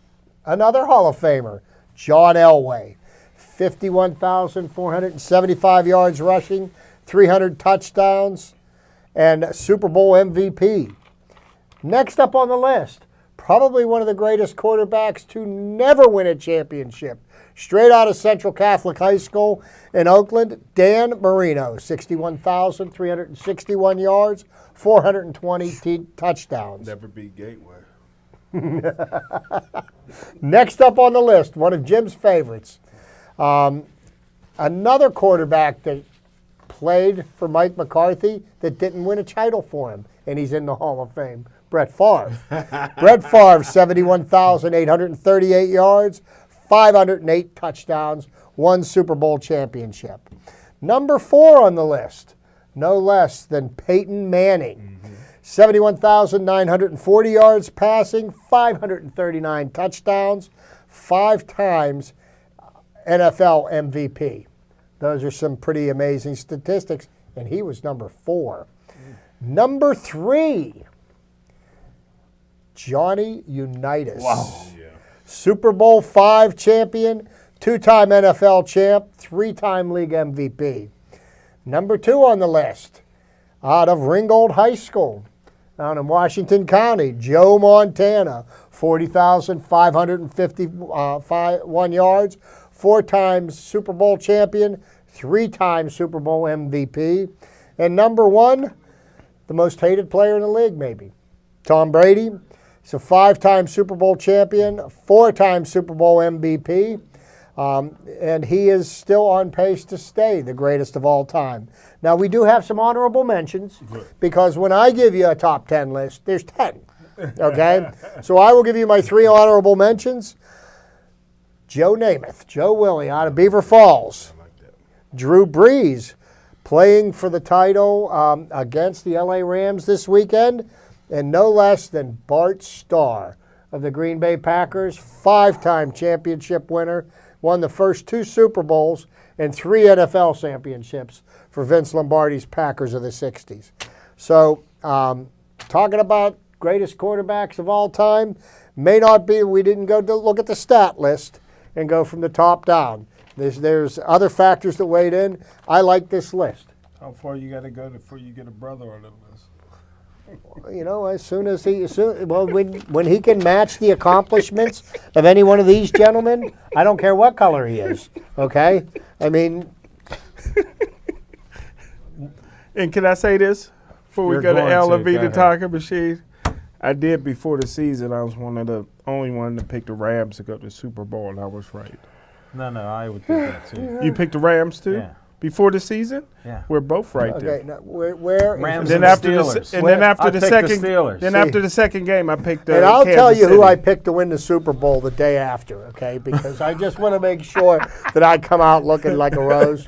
[SPEAKER 3] another Hall of Famer, John Elway. 51,475 yards rushing, 300 touchdowns, and Super Bowl MVP. Next up on the list, probably one of the greatest quarterbacks to never win a championship. Straight out of Central Catholic High School in Oakland, Dan Marino, 61,361 yards, 420 touchdowns.
[SPEAKER 2] Never beat Gateway.
[SPEAKER 3] Next up on the list, one of Jim's favorites, another quarterback that played for Mike McCarthy that didn't win a title for him, and he's in the Hall of Fame, Brett Favre. Brett Favre, 71,838 yards, 508 touchdowns, 1 Super Bowl championship. Number 4 on the list, no less than Peyton Manning. 71,940 yards passing, 539 touchdowns, 5 times NFL MVP. Those are some pretty amazing statistics, and he was number 4. Number 3, Johnny Unitas.
[SPEAKER 1] Wow.
[SPEAKER 3] Super Bowl V champion, 2-time NFL champ, 3-time league MVP. Number 2 on the list, out of Ringgold High School, down in Washington County, Joe Montana, 40,551 yards, 4 times Super Bowl champion, 3 times Super Bowl MVP. And number 1, the most hated player in the league, maybe. Tom Brady. He's a 5-time Super Bowl champion, 4-time Super Bowl MVP, and he is still on pace to stay the greatest of all time. Now, we do have some honorable mentions because when I give you a top 10 list, there's 10. Okay? So I will give you my 3 honorable mentions. Joe Namath, Joe Willie out of Beaver Falls. Drew Brees playing for the title against the LA Rams this weekend. And no less than Bart Starr of the Green Bay Packers, 5-time championship winner, won the first 2 Super Bowls and 3 NFL championships for Vince Lombardi's Packers of the 60s. So talking about greatest quarterbacks of all time, may not be, we didn't go to look at the stat list and go from the top down. There's other factors that weighed in. I like this list.
[SPEAKER 2] How far you got to go before you get a brother on the list?
[SPEAKER 3] You know, when he can match the accomplishments of any one of these gentlemen, I don't care what color he is. Okay, I mean.
[SPEAKER 2] And can I say this before we
[SPEAKER 1] You're
[SPEAKER 2] go to
[SPEAKER 1] going
[SPEAKER 2] L
[SPEAKER 1] to.
[SPEAKER 2] and V
[SPEAKER 1] Go
[SPEAKER 2] the
[SPEAKER 1] ahead.
[SPEAKER 2] talking machine? I did before the season. I was one of the only one to pick the Rams to go to the Super Bowl, and I was right.
[SPEAKER 1] No, I would do that too.
[SPEAKER 2] You picked the Rams too
[SPEAKER 1] Yeah.
[SPEAKER 2] before the season.
[SPEAKER 1] Yeah.
[SPEAKER 2] We're both right
[SPEAKER 3] Okay,
[SPEAKER 2] there.
[SPEAKER 3] now where
[SPEAKER 1] Rams
[SPEAKER 2] Then
[SPEAKER 1] and the
[SPEAKER 2] after the
[SPEAKER 1] Steelers.
[SPEAKER 2] and then after
[SPEAKER 1] I
[SPEAKER 2] the
[SPEAKER 1] picked
[SPEAKER 2] second
[SPEAKER 1] the Steelers.
[SPEAKER 2] then
[SPEAKER 3] See.
[SPEAKER 2] after the second game, I picked the
[SPEAKER 3] and I'll
[SPEAKER 2] Kansas
[SPEAKER 3] tell you who
[SPEAKER 2] City.
[SPEAKER 3] I picked to win the Super Bowl the day after. Okay, because I just want to make sure that I come out looking like a rose.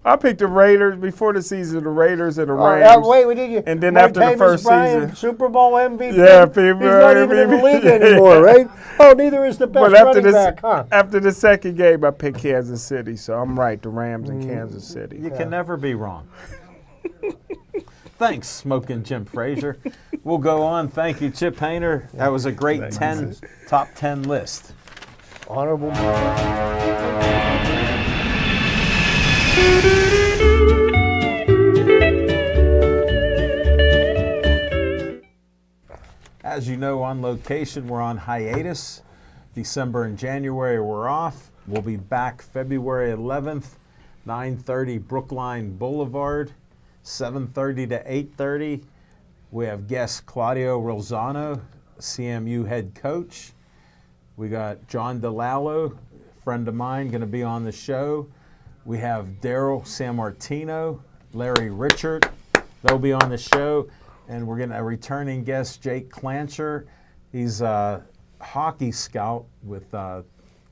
[SPEAKER 2] I picked the Raiders before the season. The Raiders and the Rams.
[SPEAKER 3] Wait, we did you?
[SPEAKER 2] And then
[SPEAKER 3] Mike
[SPEAKER 2] after the
[SPEAKER 3] Davis
[SPEAKER 2] first
[SPEAKER 3] Bryant,
[SPEAKER 2] season.
[SPEAKER 3] Super Bowl MVP.
[SPEAKER 2] Yeah,
[SPEAKER 3] He's not even in the league
[SPEAKER 2] MVP.
[SPEAKER 3] anymore, right? Oh, neither is the best
[SPEAKER 2] But after
[SPEAKER 3] running back, huh?
[SPEAKER 2] after the second game, I picked Kansas City. So I'm right. The Rams and Kansas City.
[SPEAKER 1] You can never be wrong. Thanks, Smoking Jim Frazier. We'll go on. Thank you, Chip Hayner. That was a great top 10 list.
[SPEAKER 3] Honorable.
[SPEAKER 1] As you know, on location, we're on hiatus. December and January, we're off. We'll be back February 11th, 9:30 Brookline Boulevard, 7:30 to 8:30. We have guest Claudio Rosano, CMU head coach. We got John DeLallo, friend of mine, going to be on the show. We have Daryl Sammartino, Larry Richard. They'll be on the show. And we're going to returning guest Jake Clancher. He's a hockey scout with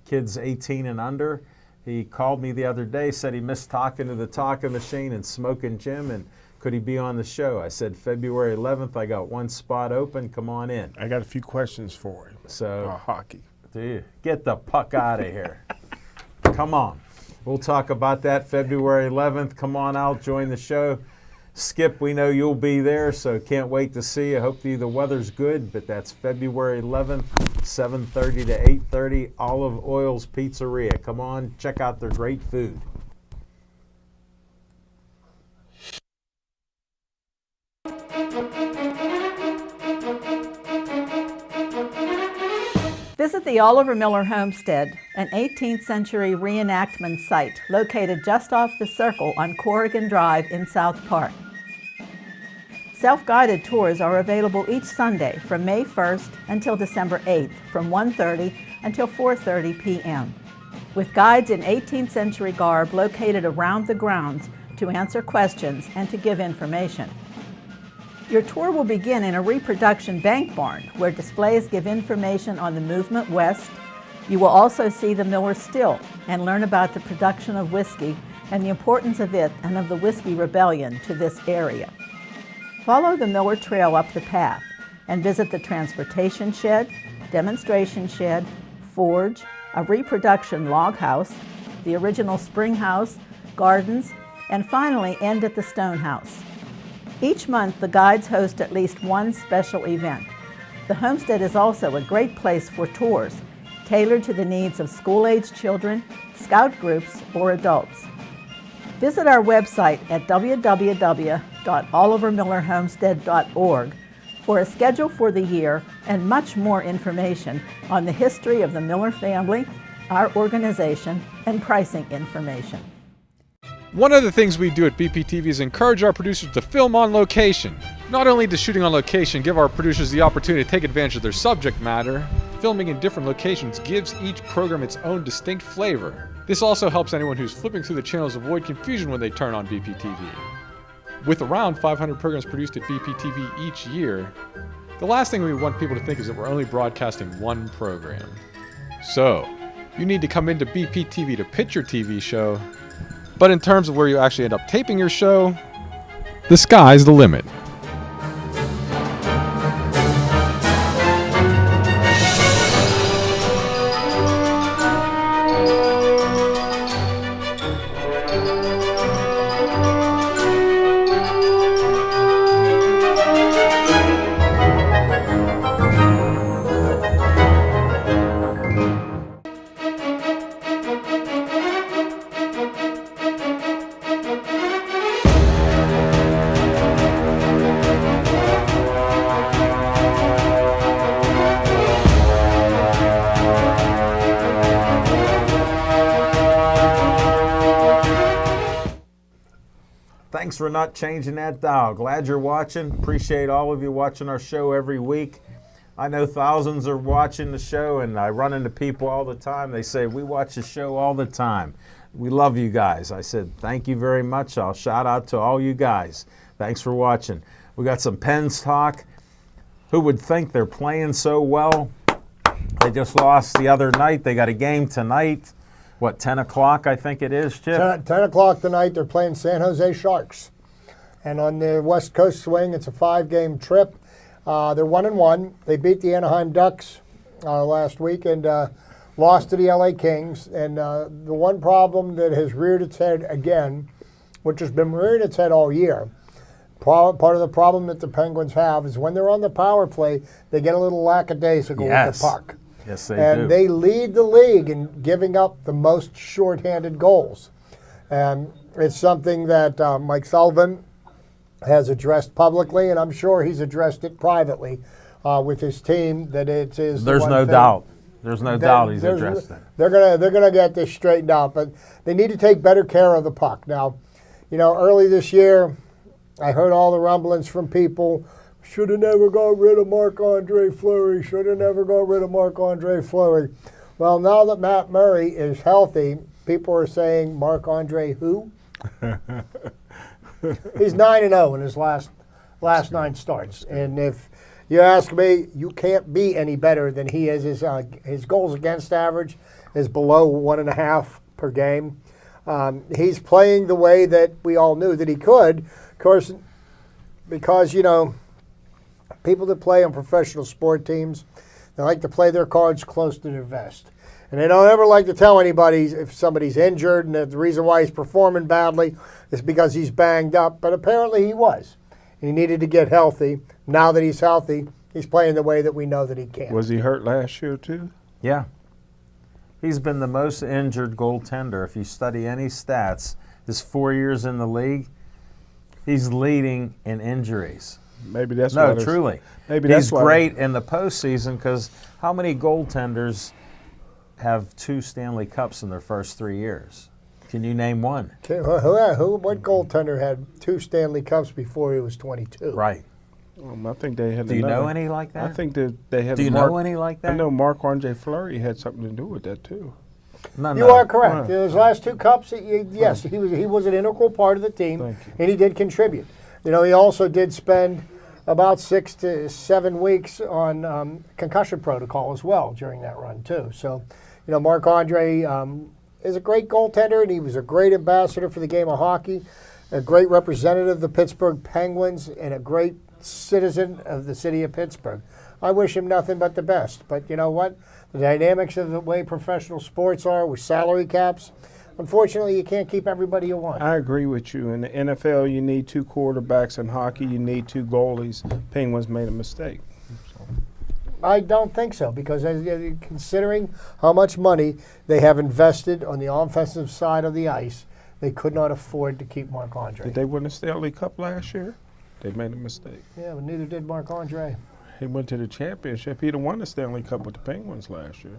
[SPEAKER 1] kids 18 and under. He called me the other day, said he missed talking to the talking machine and Smoking Jim, and could he be on the show? I said February 11th, I got one spot open, come on in.
[SPEAKER 2] I got a few questions for him.
[SPEAKER 1] So
[SPEAKER 2] Hockey.
[SPEAKER 1] dude, get the puck out of here. Come on. We'll talk about that February 11th. Come on out, join the show. Skip, we know you'll be there, so can't wait to see you. Hopefully the weather's good, but that's February 11th, 7:30 to 8:30, Olive Oil's Pizzeria. Come on, check out their great food.
[SPEAKER 5] Visit the Oliver Miller Homestead, an 18th century reenactment site located just off the circle on Corrigan Drive in South Park. Self-guided tours are available each Sunday from May 1st until December 8th from 1:30 until 4:30 p.m. with guides in 18th century garb located around the grounds to answer questions and to give information. Your tour will begin in a reproduction bank barn where displays give information on the movement west. You will also see the Miller Still and learn about the production of whiskey and the importance of it and of the Whiskey Rebellion to this area. Follow the Miller Trail up the path and visit the transportation shed, demonstration shed, forge, a reproduction log house, the original spring house, gardens, and finally end at the stone house. Each month, the guides host at least one special event. The homestead is also a great place for tours, tailored to the needs of school-aged children, scout groups, or adults. Visit our website at www.olivermillerhomestead.org for a schedule for the year and much more information on the history of the Miller family, our organization, and pricing information.
[SPEAKER 6] One of the things we do at BPTV is encourage our producers to film on location. Not only does shooting on location give our producers the opportunity to take advantage of their subject matter, filming in different locations gives each program its own distinct flavor. This also helps anyone who's flipping through the channels avoid confusion when they turn on BPTV. With around 500 programs produced at BPTV each year, the last thing we want people to think is that we're only broadcasting one program. So, you need to come into BPTV to pitch your TV show, but in terms of where you actually end up taping your show, the sky's the limit.
[SPEAKER 1] Thanks for not changing that dial. Glad you're watching. Appreciate all of you watching our show every week. I know thousands are watching the show, and I run into people all the time. They say, we watch the show all the time. We love you guys. I said, thank you very much. I'll shout out to all you guys. Thanks for watching. We got some Pens talk. Who would think they're playing so well? They just lost the other night. They got a game tonight. What, 10 o'clock I think it is, Chip?
[SPEAKER 3] 10 o'clock tonight, they're playing San Jose Sharks. And on the West Coast swing, it's a 5-game trip. They're 1-1. They beat the Anaheim Ducks last week and lost to the LA Kings. And the one problem that has reared its head again, which has been rearing its head all year, part of the problem that the Penguins have is when they're on the power play, they get a little lackadaisical with the puck.
[SPEAKER 1] Yes, they
[SPEAKER 3] And
[SPEAKER 1] do.
[SPEAKER 3] they lead the league in giving up the most shorthanded goals. And it's something that Mike Sullivan has addressed publicly, and I'm sure he's addressed it privately with his team. That it is.
[SPEAKER 1] There's no doubt. There's no doubt he's addressed it.
[SPEAKER 3] They're gonna get this straightened out, but they need to take better care of the puck. Now, you know, early this year, I heard all the rumblings from people. Should have never got rid of Marc-Andre Fleury. Should have never got rid of Marc-Andre Fleury. Well, now that Matt Murray is healthy, people are saying Marc-Andre who? He's 9-0 in his last 9 starts. And if you ask me, you can't be any better than he is. His goals against average is below 1.5 per game. He's playing the way that we all knew that he could. Of course, because, you know, people that play on professional sport teams, they like to play their cards close to their vest. And they don't ever like to tell anybody if somebody's injured and that the reason why he's performing badly is because he's banged up. But apparently he was. And he needed to get healthy. Now that he's healthy, he's playing the way that we know that he can.
[SPEAKER 2] Was he hurt last year too?
[SPEAKER 1] Yeah. He's been the most injured goaltender. If you study any stats, his 4 years in the league, he's leading in injuries.
[SPEAKER 2] Maybe that's
[SPEAKER 1] No,
[SPEAKER 2] why
[SPEAKER 1] truly.
[SPEAKER 2] Maybe that's
[SPEAKER 1] He's
[SPEAKER 2] why
[SPEAKER 1] great in the postseason because how many goaltenders have 2 Stanley Cups in their first 3 years? Can you name one?
[SPEAKER 3] What goaltender had 2 Stanley Cups before he was 22?
[SPEAKER 1] Right.
[SPEAKER 2] I think they had.
[SPEAKER 1] Do you know any like that?
[SPEAKER 2] I think that they had.
[SPEAKER 1] Do you know any like that?
[SPEAKER 2] I know Marc-Andre Fleury had something to do with that too.
[SPEAKER 1] No,
[SPEAKER 3] You are correct.
[SPEAKER 2] Right.
[SPEAKER 3] His last 2 cups, yes, he was an integral part of the team,
[SPEAKER 2] Thank you.
[SPEAKER 3] and he did contribute. You know, he also did spend about 6 to 7 weeks on concussion protocol as well during that run too. So, you know, Marc-Andre is a great goaltender, and he was a great ambassador for the game of hockey, a great representative of the Pittsburgh Penguins, and a great citizen of the city of Pittsburgh. I wish him nothing but the best. But you know what? The dynamics of the way professional sports are with salary caps, unfortunately, you can't keep everybody you want.
[SPEAKER 2] I agree with you. In the NFL, you need 2 quarterbacks. In hockey, you need 2 goalies. Penguins made a mistake.
[SPEAKER 3] I don't think so, because considering how much money they have invested on the offensive side of the ice, they could not afford to keep Marc-Andre.
[SPEAKER 2] Did they win the Stanley Cup last year? They made a mistake.
[SPEAKER 3] Yeah, but neither did Marc-Andre.
[SPEAKER 2] He went to the championship. He'd have won the Stanley Cup with the Penguins last year.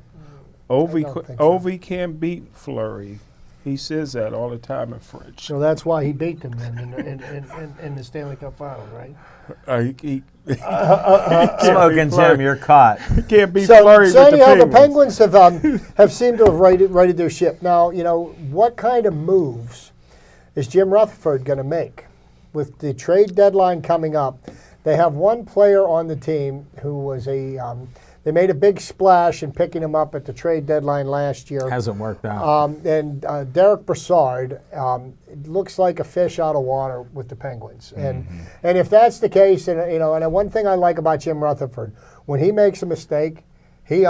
[SPEAKER 3] don't think so.
[SPEAKER 2] Ovi can't beat Fleury. He says that all the time in French.
[SPEAKER 3] So that's why he beat them then in the Stanley Cup Finals, right?
[SPEAKER 2] He
[SPEAKER 1] Smoking Jim, you're caught.
[SPEAKER 2] can't be
[SPEAKER 3] So
[SPEAKER 2] flurried with the
[SPEAKER 3] anyhow, the
[SPEAKER 2] Penguins.
[SPEAKER 3] Penguins have seemed to have righted their ship. Now, what kind of moves is Jim Rutherford going to make? With the trade deadline coming up, they have one player on the team who was they made a big splash in picking him up at the trade deadline last year.
[SPEAKER 1] Hasn't worked out.
[SPEAKER 3] And Derek Brassard looks like a fish out of water with the Penguins. And if that's the case, and one thing I like about Jim Rutherford, when he makes a mistake, he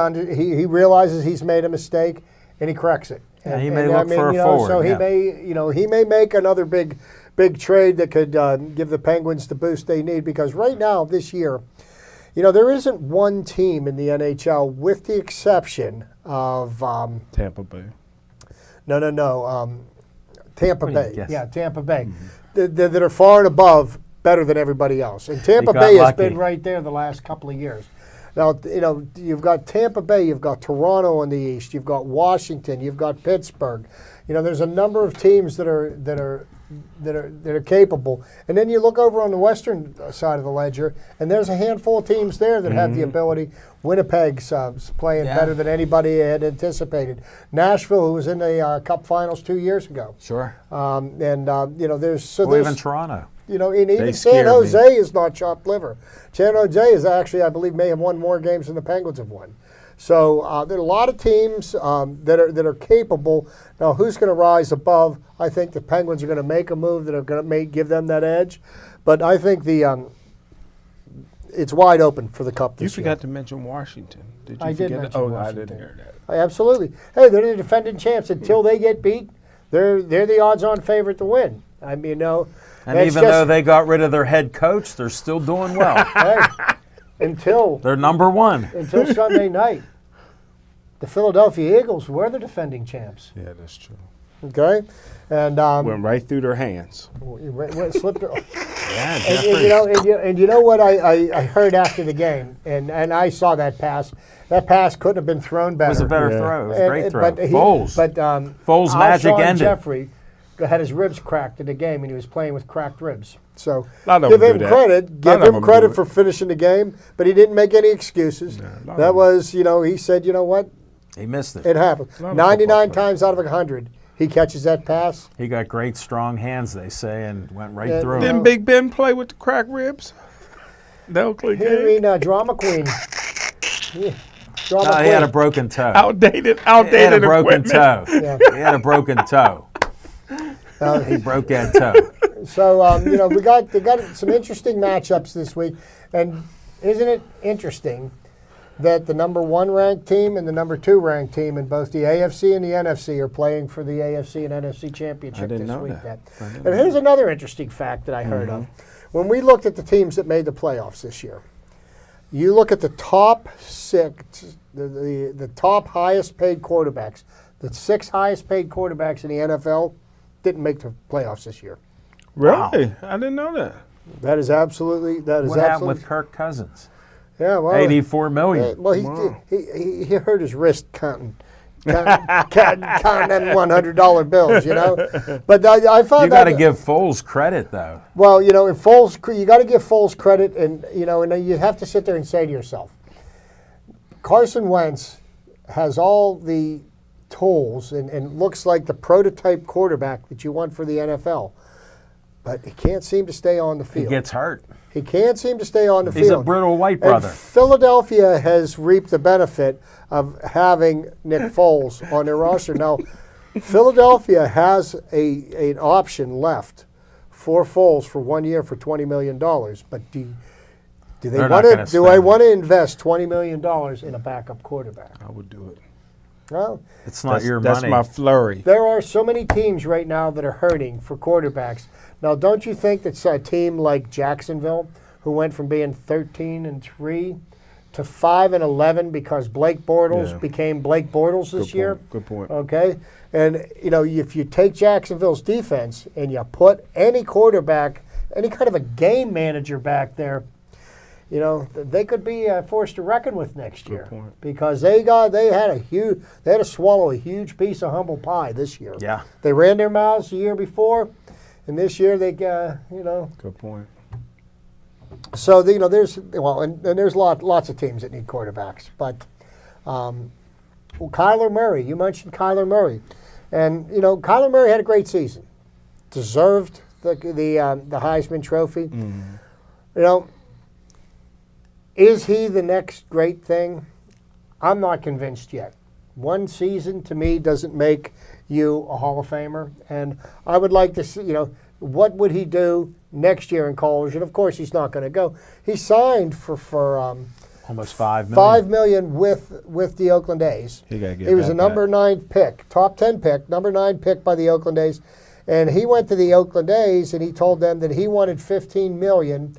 [SPEAKER 3] realizes he's made a mistake and he corrects it.
[SPEAKER 1] Yeah,
[SPEAKER 3] And,
[SPEAKER 1] he may
[SPEAKER 3] and,
[SPEAKER 1] look for a forward.
[SPEAKER 3] So
[SPEAKER 1] yeah.
[SPEAKER 3] he may make another big trade that could give the Penguins the boost they need, because right now this year, there isn't one team in the NHL, with the exception of
[SPEAKER 2] Tampa Bay.
[SPEAKER 3] Tampa
[SPEAKER 1] Well,
[SPEAKER 3] Bay.
[SPEAKER 1] yes.
[SPEAKER 3] Yeah, Tampa Bay. That are far and above better than everybody else. And Tampa
[SPEAKER 1] got
[SPEAKER 3] Bay has
[SPEAKER 1] lucky.
[SPEAKER 3] been right there the last couple of years. Now, you've got Tampa Bay, you've got Toronto in the East, you've got Washington, you've got Pittsburgh. There's a number of teams that are capable. And then you look over on the western side of the ledger, and there's a handful of teams there that have the ability. Winnipeg's playing
[SPEAKER 1] Yeah.
[SPEAKER 3] better than anybody had anticipated. Nashville, who was in the Cup Finals 2 years ago.
[SPEAKER 1] Sure.
[SPEAKER 3] There's
[SPEAKER 1] Or even Toronto.
[SPEAKER 3] and even San
[SPEAKER 2] scared me.
[SPEAKER 3] Jose is not chopped liver. San Jose is actually, I believe, may have won more games than the Penguins have won. So there are a lot of teams that are capable. Now, who's going to rise above? I think the Penguins are going to make a move that are going to give them that edge. But I think it's wide open for the Cup
[SPEAKER 2] You
[SPEAKER 3] this year.
[SPEAKER 2] forgot to mention Washington. Did you
[SPEAKER 3] I did
[SPEAKER 2] forget
[SPEAKER 3] mention
[SPEAKER 2] I
[SPEAKER 3] Washington.
[SPEAKER 2] didn't hear that.
[SPEAKER 3] Absolutely. Hey, they're the defending champs. Until they get beat, they're the odds-on favorite to win. I mean,
[SPEAKER 1] And
[SPEAKER 3] that's
[SPEAKER 1] even though they got rid of their head coach, they're still doing well.
[SPEAKER 3] hey, until
[SPEAKER 1] They're number one.
[SPEAKER 3] Sunday night, the Philadelphia Eagles were the defending champs.
[SPEAKER 2] Yeah, that's true.
[SPEAKER 3] Okay, and
[SPEAKER 2] Went right through their hands.
[SPEAKER 3] slipped.
[SPEAKER 1] Yeah,
[SPEAKER 3] And
[SPEAKER 1] Jeffrey.
[SPEAKER 3] you know what I heard after the game, and I saw that pass. That pass couldn't have been thrown better.
[SPEAKER 1] It was a better
[SPEAKER 2] Yeah.
[SPEAKER 1] throw. It was a great throw.
[SPEAKER 3] But
[SPEAKER 1] Foles. Foles' magic
[SPEAKER 3] Alshon
[SPEAKER 1] ended.
[SPEAKER 3] Jeffrey had his ribs cracked in the game, and he was playing with cracked ribs. So
[SPEAKER 2] Lot of
[SPEAKER 3] give
[SPEAKER 2] them
[SPEAKER 3] him
[SPEAKER 2] do that.
[SPEAKER 3] credit.
[SPEAKER 2] Lot
[SPEAKER 3] Give
[SPEAKER 2] of
[SPEAKER 3] him
[SPEAKER 2] them
[SPEAKER 3] credit
[SPEAKER 2] do
[SPEAKER 3] for finishing the game, but he didn't make any excuses.
[SPEAKER 2] Yeah, a lot
[SPEAKER 3] That
[SPEAKER 2] of
[SPEAKER 3] was, he said, you know what,
[SPEAKER 1] He missed it.
[SPEAKER 3] it happened.
[SPEAKER 2] lot of
[SPEAKER 3] 99
[SPEAKER 2] football
[SPEAKER 3] times out of 100, he catches that pass.
[SPEAKER 1] He got great, strong hands, they say, and went right
[SPEAKER 3] Yeah,
[SPEAKER 1] through
[SPEAKER 3] yeah.
[SPEAKER 1] him.
[SPEAKER 2] Didn't Big Ben play with the cracked ribs? No click.
[SPEAKER 3] I mean, drama queen. Yeah. Drama
[SPEAKER 1] No, he had a
[SPEAKER 3] queen.
[SPEAKER 1] broken toe.
[SPEAKER 2] Outdated
[SPEAKER 1] He had a broken
[SPEAKER 2] equipment.
[SPEAKER 1] toe.
[SPEAKER 3] Yeah.
[SPEAKER 1] He had a broken toe. He broke that toe.
[SPEAKER 3] So we got some interesting matchups this week, and isn't it interesting that the number 1 ranked team and the number 2 ranked team in both the AFC and the NFC are playing for the AFC and NFC championship
[SPEAKER 2] I didn't
[SPEAKER 3] this
[SPEAKER 2] know
[SPEAKER 3] week?
[SPEAKER 2] that. I didn't
[SPEAKER 3] And here's another interesting fact that I heard of. When we looked at the teams that made the playoffs this year, you look at the top 6, the top highest paid quarterbacks. The 6 highest paid quarterbacks in the NFL didn't make the playoffs this year.
[SPEAKER 2] Really? I didn't know that.
[SPEAKER 3] That is absolutely
[SPEAKER 1] What happened
[SPEAKER 3] absolutely
[SPEAKER 1] with Kirk Cousins?
[SPEAKER 3] yeah. Well,
[SPEAKER 1] 84 million.
[SPEAKER 3] well,
[SPEAKER 2] Wow.
[SPEAKER 3] he hurt his wrist counting them $100 bills, But I found
[SPEAKER 1] You got to
[SPEAKER 3] that-
[SPEAKER 1] give Foles credit, though.
[SPEAKER 3] Well, if Foles, you got to give Foles credit, and and you have to sit there and say to yourself, Carson Wentz has all the tools and looks like the prototype quarterback that you want for the NFL, but he can't seem to stay on the
[SPEAKER 1] He
[SPEAKER 3] field.
[SPEAKER 1] gets hurt.
[SPEAKER 3] He can't seem to stay on the
[SPEAKER 1] He's
[SPEAKER 3] field.
[SPEAKER 1] a brittle white
[SPEAKER 3] And
[SPEAKER 1] brother.
[SPEAKER 3] Philadelphia has reaped the benefit of having Nick Foles on their roster. Now, Philadelphia has an option left for Foles for 1 year for $20 million. But do they
[SPEAKER 1] They're not
[SPEAKER 3] want
[SPEAKER 1] gonna
[SPEAKER 3] to? Do I
[SPEAKER 1] spend it.
[SPEAKER 3] want to invest $20 million in a backup quarterback?
[SPEAKER 2] I would do it.
[SPEAKER 3] Well,
[SPEAKER 1] It's not your
[SPEAKER 2] That's
[SPEAKER 1] money.
[SPEAKER 2] my flurry.
[SPEAKER 3] there are so many teams right now that are hurting for quarterbacks. Now, don't you think that a team like Jacksonville, who went from being 13-3 to 5-11 because Blake Bortles
[SPEAKER 2] Yeah.
[SPEAKER 3] became Blake Bortles this
[SPEAKER 2] Good
[SPEAKER 3] year?
[SPEAKER 2] point. Good point.
[SPEAKER 3] Okay, and if you take Jacksonville's defense and you put any quarterback, any kind of a game manager back there, you know, they could be a force to reckon with next year
[SPEAKER 2] point.
[SPEAKER 3] because they had to swallow a huge piece of humble pie this year.
[SPEAKER 1] Yeah.
[SPEAKER 3] They ran their mouths the year before, and this year they you know.
[SPEAKER 2] Good point.
[SPEAKER 3] So you know, there's there's lots of teams that need quarterbacks, but Kyler Murray. You mentioned Kyler Murray, and you know Kyler Murray had a great season, deserved the Heisman Trophy.
[SPEAKER 2] Mm.
[SPEAKER 3] You know, is he the next great thing? I'm not convinced yet. One season to me doesn't make you a Hall of Famer, and I would like to see. You know, what would he do next year in college? And of course, he's not going to go. He signed for
[SPEAKER 1] Almost $5 million.
[SPEAKER 3] $5 million with the Oakland A's.
[SPEAKER 2] He gotta get
[SPEAKER 3] He was a
[SPEAKER 2] that
[SPEAKER 3] number 9 pick, top 10 pick, number 9 pick by the Oakland A's, and he went to the Oakland A's and he told them that he wanted $15 million,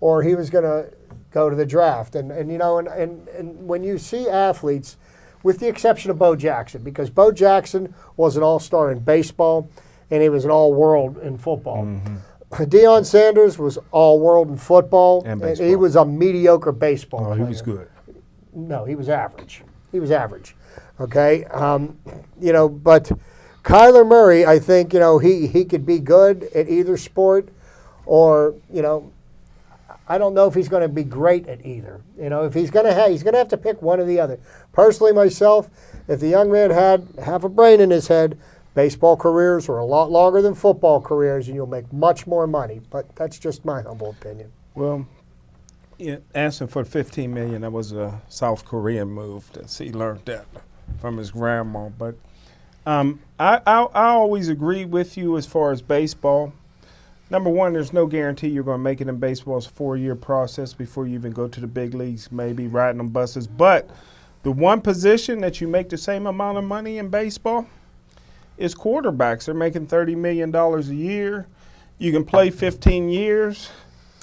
[SPEAKER 3] or he was going to go to the draft. And you know, and when you see athletes, with the exception of Bo Jackson, because Bo Jackson was an all-star in baseball and he was an all-world in football.
[SPEAKER 2] Mm-hmm.
[SPEAKER 3] Deion Sanders was all-world in football,
[SPEAKER 2] And
[SPEAKER 3] he
[SPEAKER 2] baseball.
[SPEAKER 3] was a mediocre baseball
[SPEAKER 2] Oh,
[SPEAKER 3] player.
[SPEAKER 2] he was good.
[SPEAKER 3] No, he was average. He was average. Okay, you know, but Kyler Murray, I think, you know, he could be good at either sport, or you know, I don't know if he's going to be great at either. You know, if he's going to have to pick one or the other. Personally, myself, if the young man had half a brain in his head, baseball careers are a lot longer than football careers, and you'll make much more money. But that's just my humble opinion.
[SPEAKER 2] Well, yeah, asking for $15 million, that was a South Korean move. He learned that from his grandma. But I always agree with you as far as baseball. Number one, there's no guarantee you're going to make it in baseball. It's a 4-year process before you even go to the big leagues, maybe riding on buses. But the one position that you make the same amount of money in baseball is quarterbacks. They're making $30 million a year. You can play 15 years.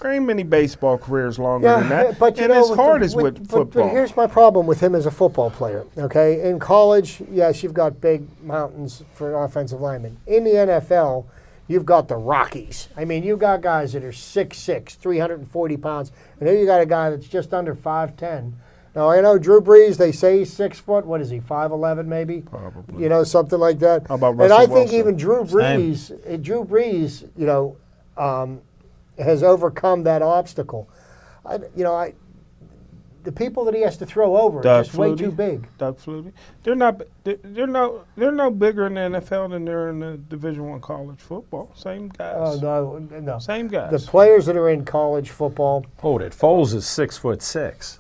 [SPEAKER 2] There ain't many baseball careers longer than that.
[SPEAKER 3] But you
[SPEAKER 2] and
[SPEAKER 3] know,
[SPEAKER 2] it's hard as with football.
[SPEAKER 3] But here's my problem with him as a football player. Okay, in college, yes, you've got big mountains for offensive linemen. In the NFL, you've got the Rockies. I mean, you've got guys that are 6'6", 340 pounds, and then you got a guy that's just under 5'10". Now, I know Drew Brees, they say he's 6 foot. What is he, 5'11" maybe?
[SPEAKER 2] Probably.
[SPEAKER 3] You know, something like that.
[SPEAKER 2] How about
[SPEAKER 3] and
[SPEAKER 2] Russell
[SPEAKER 3] I think
[SPEAKER 2] Wilson?
[SPEAKER 3] even Drew Brees, you know, has overcome that obstacle. The people that he has to throw over are just way too big.
[SPEAKER 2] Doug Flutie. They're no bigger in the NFL than they're in the Division I college football. Same guys.
[SPEAKER 3] Oh, no.
[SPEAKER 2] Same guys.
[SPEAKER 3] The players that are in college football.
[SPEAKER 1] Hold it. Foles is 6'6".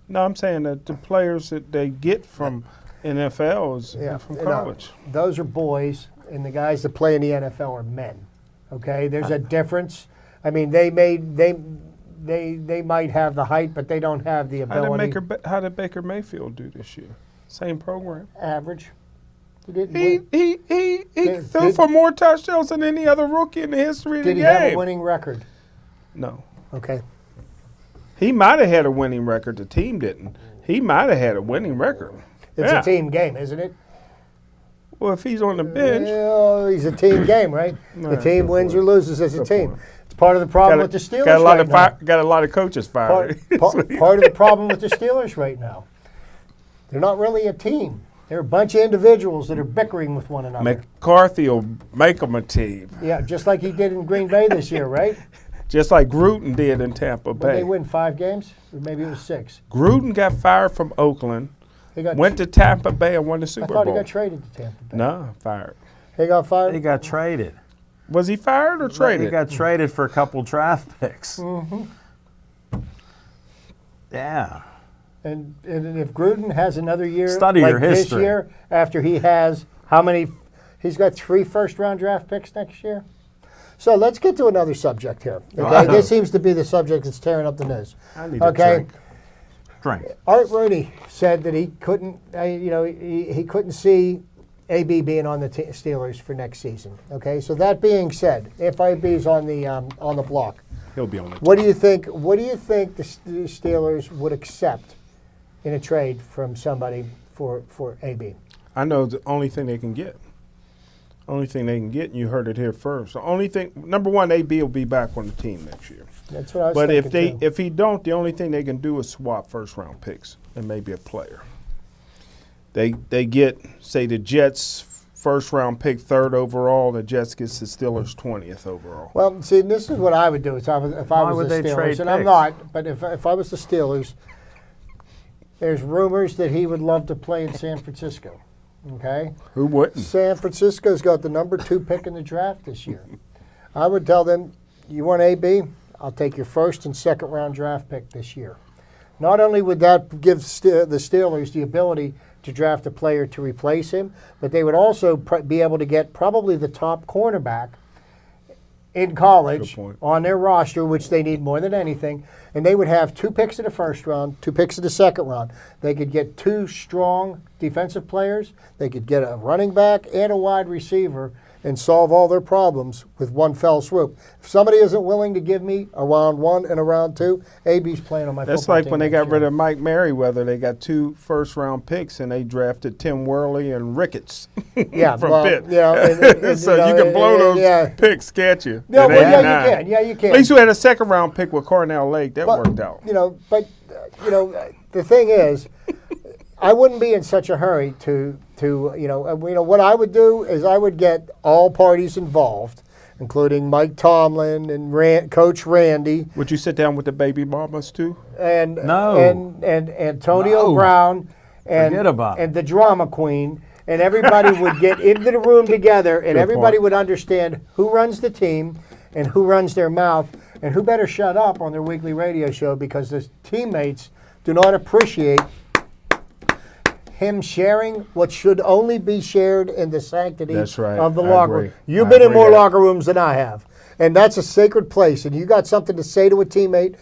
[SPEAKER 2] No, I'm saying that the players that they get from NFL is from college.
[SPEAKER 3] Those are boys, and the guys that play in the NFL are men. Okay, there's a difference. I mean, they might have the height, but they don't have the ability.
[SPEAKER 2] How did Baker Mayfield do this year? Same program.
[SPEAKER 3] Average. He didn't win.
[SPEAKER 2] He threw for more touchdowns than any other rookie in the history of the
[SPEAKER 3] Did
[SPEAKER 2] game.
[SPEAKER 3] he have a winning record?
[SPEAKER 2] No.
[SPEAKER 3] Okay.
[SPEAKER 2] He might have had a winning record. The team didn't. He might have had a winning record.
[SPEAKER 3] It's a team game, isn't it?
[SPEAKER 2] Well, if he's on the bench.
[SPEAKER 3] Yeah, he's a team game, right? The
[SPEAKER 2] Right,
[SPEAKER 3] team
[SPEAKER 2] good
[SPEAKER 3] wins
[SPEAKER 2] point.
[SPEAKER 3] or loses as a
[SPEAKER 2] Good
[SPEAKER 3] team.
[SPEAKER 2] point.
[SPEAKER 3] It's part of the problem with the Steelers
[SPEAKER 2] got a
[SPEAKER 3] now.
[SPEAKER 2] lot of coaches fired.
[SPEAKER 3] Part of the problem with the Steelers right now. They're not really a team. They're a bunch of individuals that are bickering with one another.
[SPEAKER 2] McCarthy will make them a team,
[SPEAKER 3] Yeah, just like he did in Green Bay this year, right?
[SPEAKER 2] just like Gruden did in Tampa
[SPEAKER 3] But they
[SPEAKER 2] Bay.
[SPEAKER 3] win 5 games, or maybe it was 6.
[SPEAKER 2] Gruden got fired from Oakland,
[SPEAKER 3] He got
[SPEAKER 2] went to Tampa Bay and won the
[SPEAKER 3] I
[SPEAKER 2] Super
[SPEAKER 3] thought
[SPEAKER 2] Bowl.
[SPEAKER 3] he got traded to Tampa Bay.
[SPEAKER 2] No, fired.
[SPEAKER 3] He got fired.
[SPEAKER 1] He got traded.
[SPEAKER 2] Was he fired or traded?
[SPEAKER 1] He got traded for a couple draft picks.
[SPEAKER 3] Mm-hmm.
[SPEAKER 1] Yeah.
[SPEAKER 3] And if Gruden has another year
[SPEAKER 1] Study
[SPEAKER 3] like
[SPEAKER 1] your
[SPEAKER 3] this
[SPEAKER 1] history.
[SPEAKER 3] year, after he has how many? He's got 3 first-round draft picks next year. So let's get to another subject here. Okay, this seems to be the subject that's tearing up the news.
[SPEAKER 2] I need a
[SPEAKER 3] Okay,
[SPEAKER 2] drink.
[SPEAKER 1] Drink.
[SPEAKER 3] Art Rooney said that he couldn't, he couldn't see AB being on the Steelers for next season. Okay, so that being said, if AB's on the block,
[SPEAKER 2] He'll be on the
[SPEAKER 3] what do you think? What do you think the Steelers would accept in a trade from somebody for AB?
[SPEAKER 2] I know the only thing they can get. Only thing they can get, and you heard it here first. The only thing, number one, AB will be back on the team next year.
[SPEAKER 3] That's what I was
[SPEAKER 2] But
[SPEAKER 3] thinking too.
[SPEAKER 2] if he don't, the only thing they can do is swap first round picks and maybe a player. They get, say, the Jets first round pick 3rd overall, the Jets gets the Steelers 20th overall.
[SPEAKER 3] Well, see, this is what I would do if I
[SPEAKER 1] Why
[SPEAKER 3] was
[SPEAKER 1] would
[SPEAKER 3] the
[SPEAKER 1] they
[SPEAKER 3] Steelers,
[SPEAKER 1] trade
[SPEAKER 3] and I'm
[SPEAKER 1] picks?
[SPEAKER 3] not. But if I was the Steelers, there's rumors that he would love to play in San Francisco. Okay,
[SPEAKER 2] Who wouldn't?
[SPEAKER 3] San Francisco's got the number 2 pick in the draft this year. I would tell them, you want AB? I'll take your 1st and 2nd round draft pick this year. Not only would that give the Steelers the ability to draft a player to replace him, but they would also be able to get probably the top cornerback in college
[SPEAKER 2] Good point.
[SPEAKER 3] on their roster, which they need more than anything. And they would have 2 picks in the 1st round, 2 picks in the 2nd round. They could get 2 strong defensive players. They could get a running back and a wide receiver and solve all their problems with one fell swoop. If somebody isn't willing to give me a round 1 and a round 2, AB's playing on my
[SPEAKER 2] That's
[SPEAKER 3] football
[SPEAKER 2] like
[SPEAKER 3] team
[SPEAKER 2] when they
[SPEAKER 3] next
[SPEAKER 2] got rid
[SPEAKER 3] year.
[SPEAKER 2] of Mike Merriweather. They got 2 first-round picks, and they drafted Tim Worley and Ricketts
[SPEAKER 3] Yeah,
[SPEAKER 2] from
[SPEAKER 3] well,
[SPEAKER 2] Pitt.
[SPEAKER 3] you know, and,
[SPEAKER 2] So
[SPEAKER 3] you know,
[SPEAKER 2] you can blow those
[SPEAKER 3] yeah.
[SPEAKER 2] picks, can't you?
[SPEAKER 3] No,
[SPEAKER 2] In
[SPEAKER 3] well, yeah,
[SPEAKER 2] 89.
[SPEAKER 3] you can. Yeah, you can.
[SPEAKER 2] At least we had a second-round pick with Cornell Lake. That
[SPEAKER 3] But,
[SPEAKER 2] worked out.
[SPEAKER 3] You know, but the thing is, I wouldn't be in such a hurry to what I would do is I would get all parties involved, including Mike Tomlin and Coach Randy
[SPEAKER 2] Would you sit down with the baby mamas, too?
[SPEAKER 3] and
[SPEAKER 1] No.
[SPEAKER 3] and Antonio
[SPEAKER 1] No.
[SPEAKER 3] Brown and
[SPEAKER 1] Forget about it.
[SPEAKER 3] and the drama queen. And everybody would get into the room together, and
[SPEAKER 2] Good
[SPEAKER 3] everybody
[SPEAKER 2] point.
[SPEAKER 3] would understand who runs the team and who runs their mouth and who better shut up on their weekly radio show, because the teammates do not appreciate him sharing what should only be shared in the sanctity
[SPEAKER 2] That's right.
[SPEAKER 3] of the
[SPEAKER 2] I
[SPEAKER 3] locker
[SPEAKER 2] agree.
[SPEAKER 3] room. You've
[SPEAKER 2] I
[SPEAKER 3] been in
[SPEAKER 2] agree
[SPEAKER 3] more
[SPEAKER 2] that.
[SPEAKER 3] locker rooms than I have. And that's a sacred place. And you got something to say to a teammate,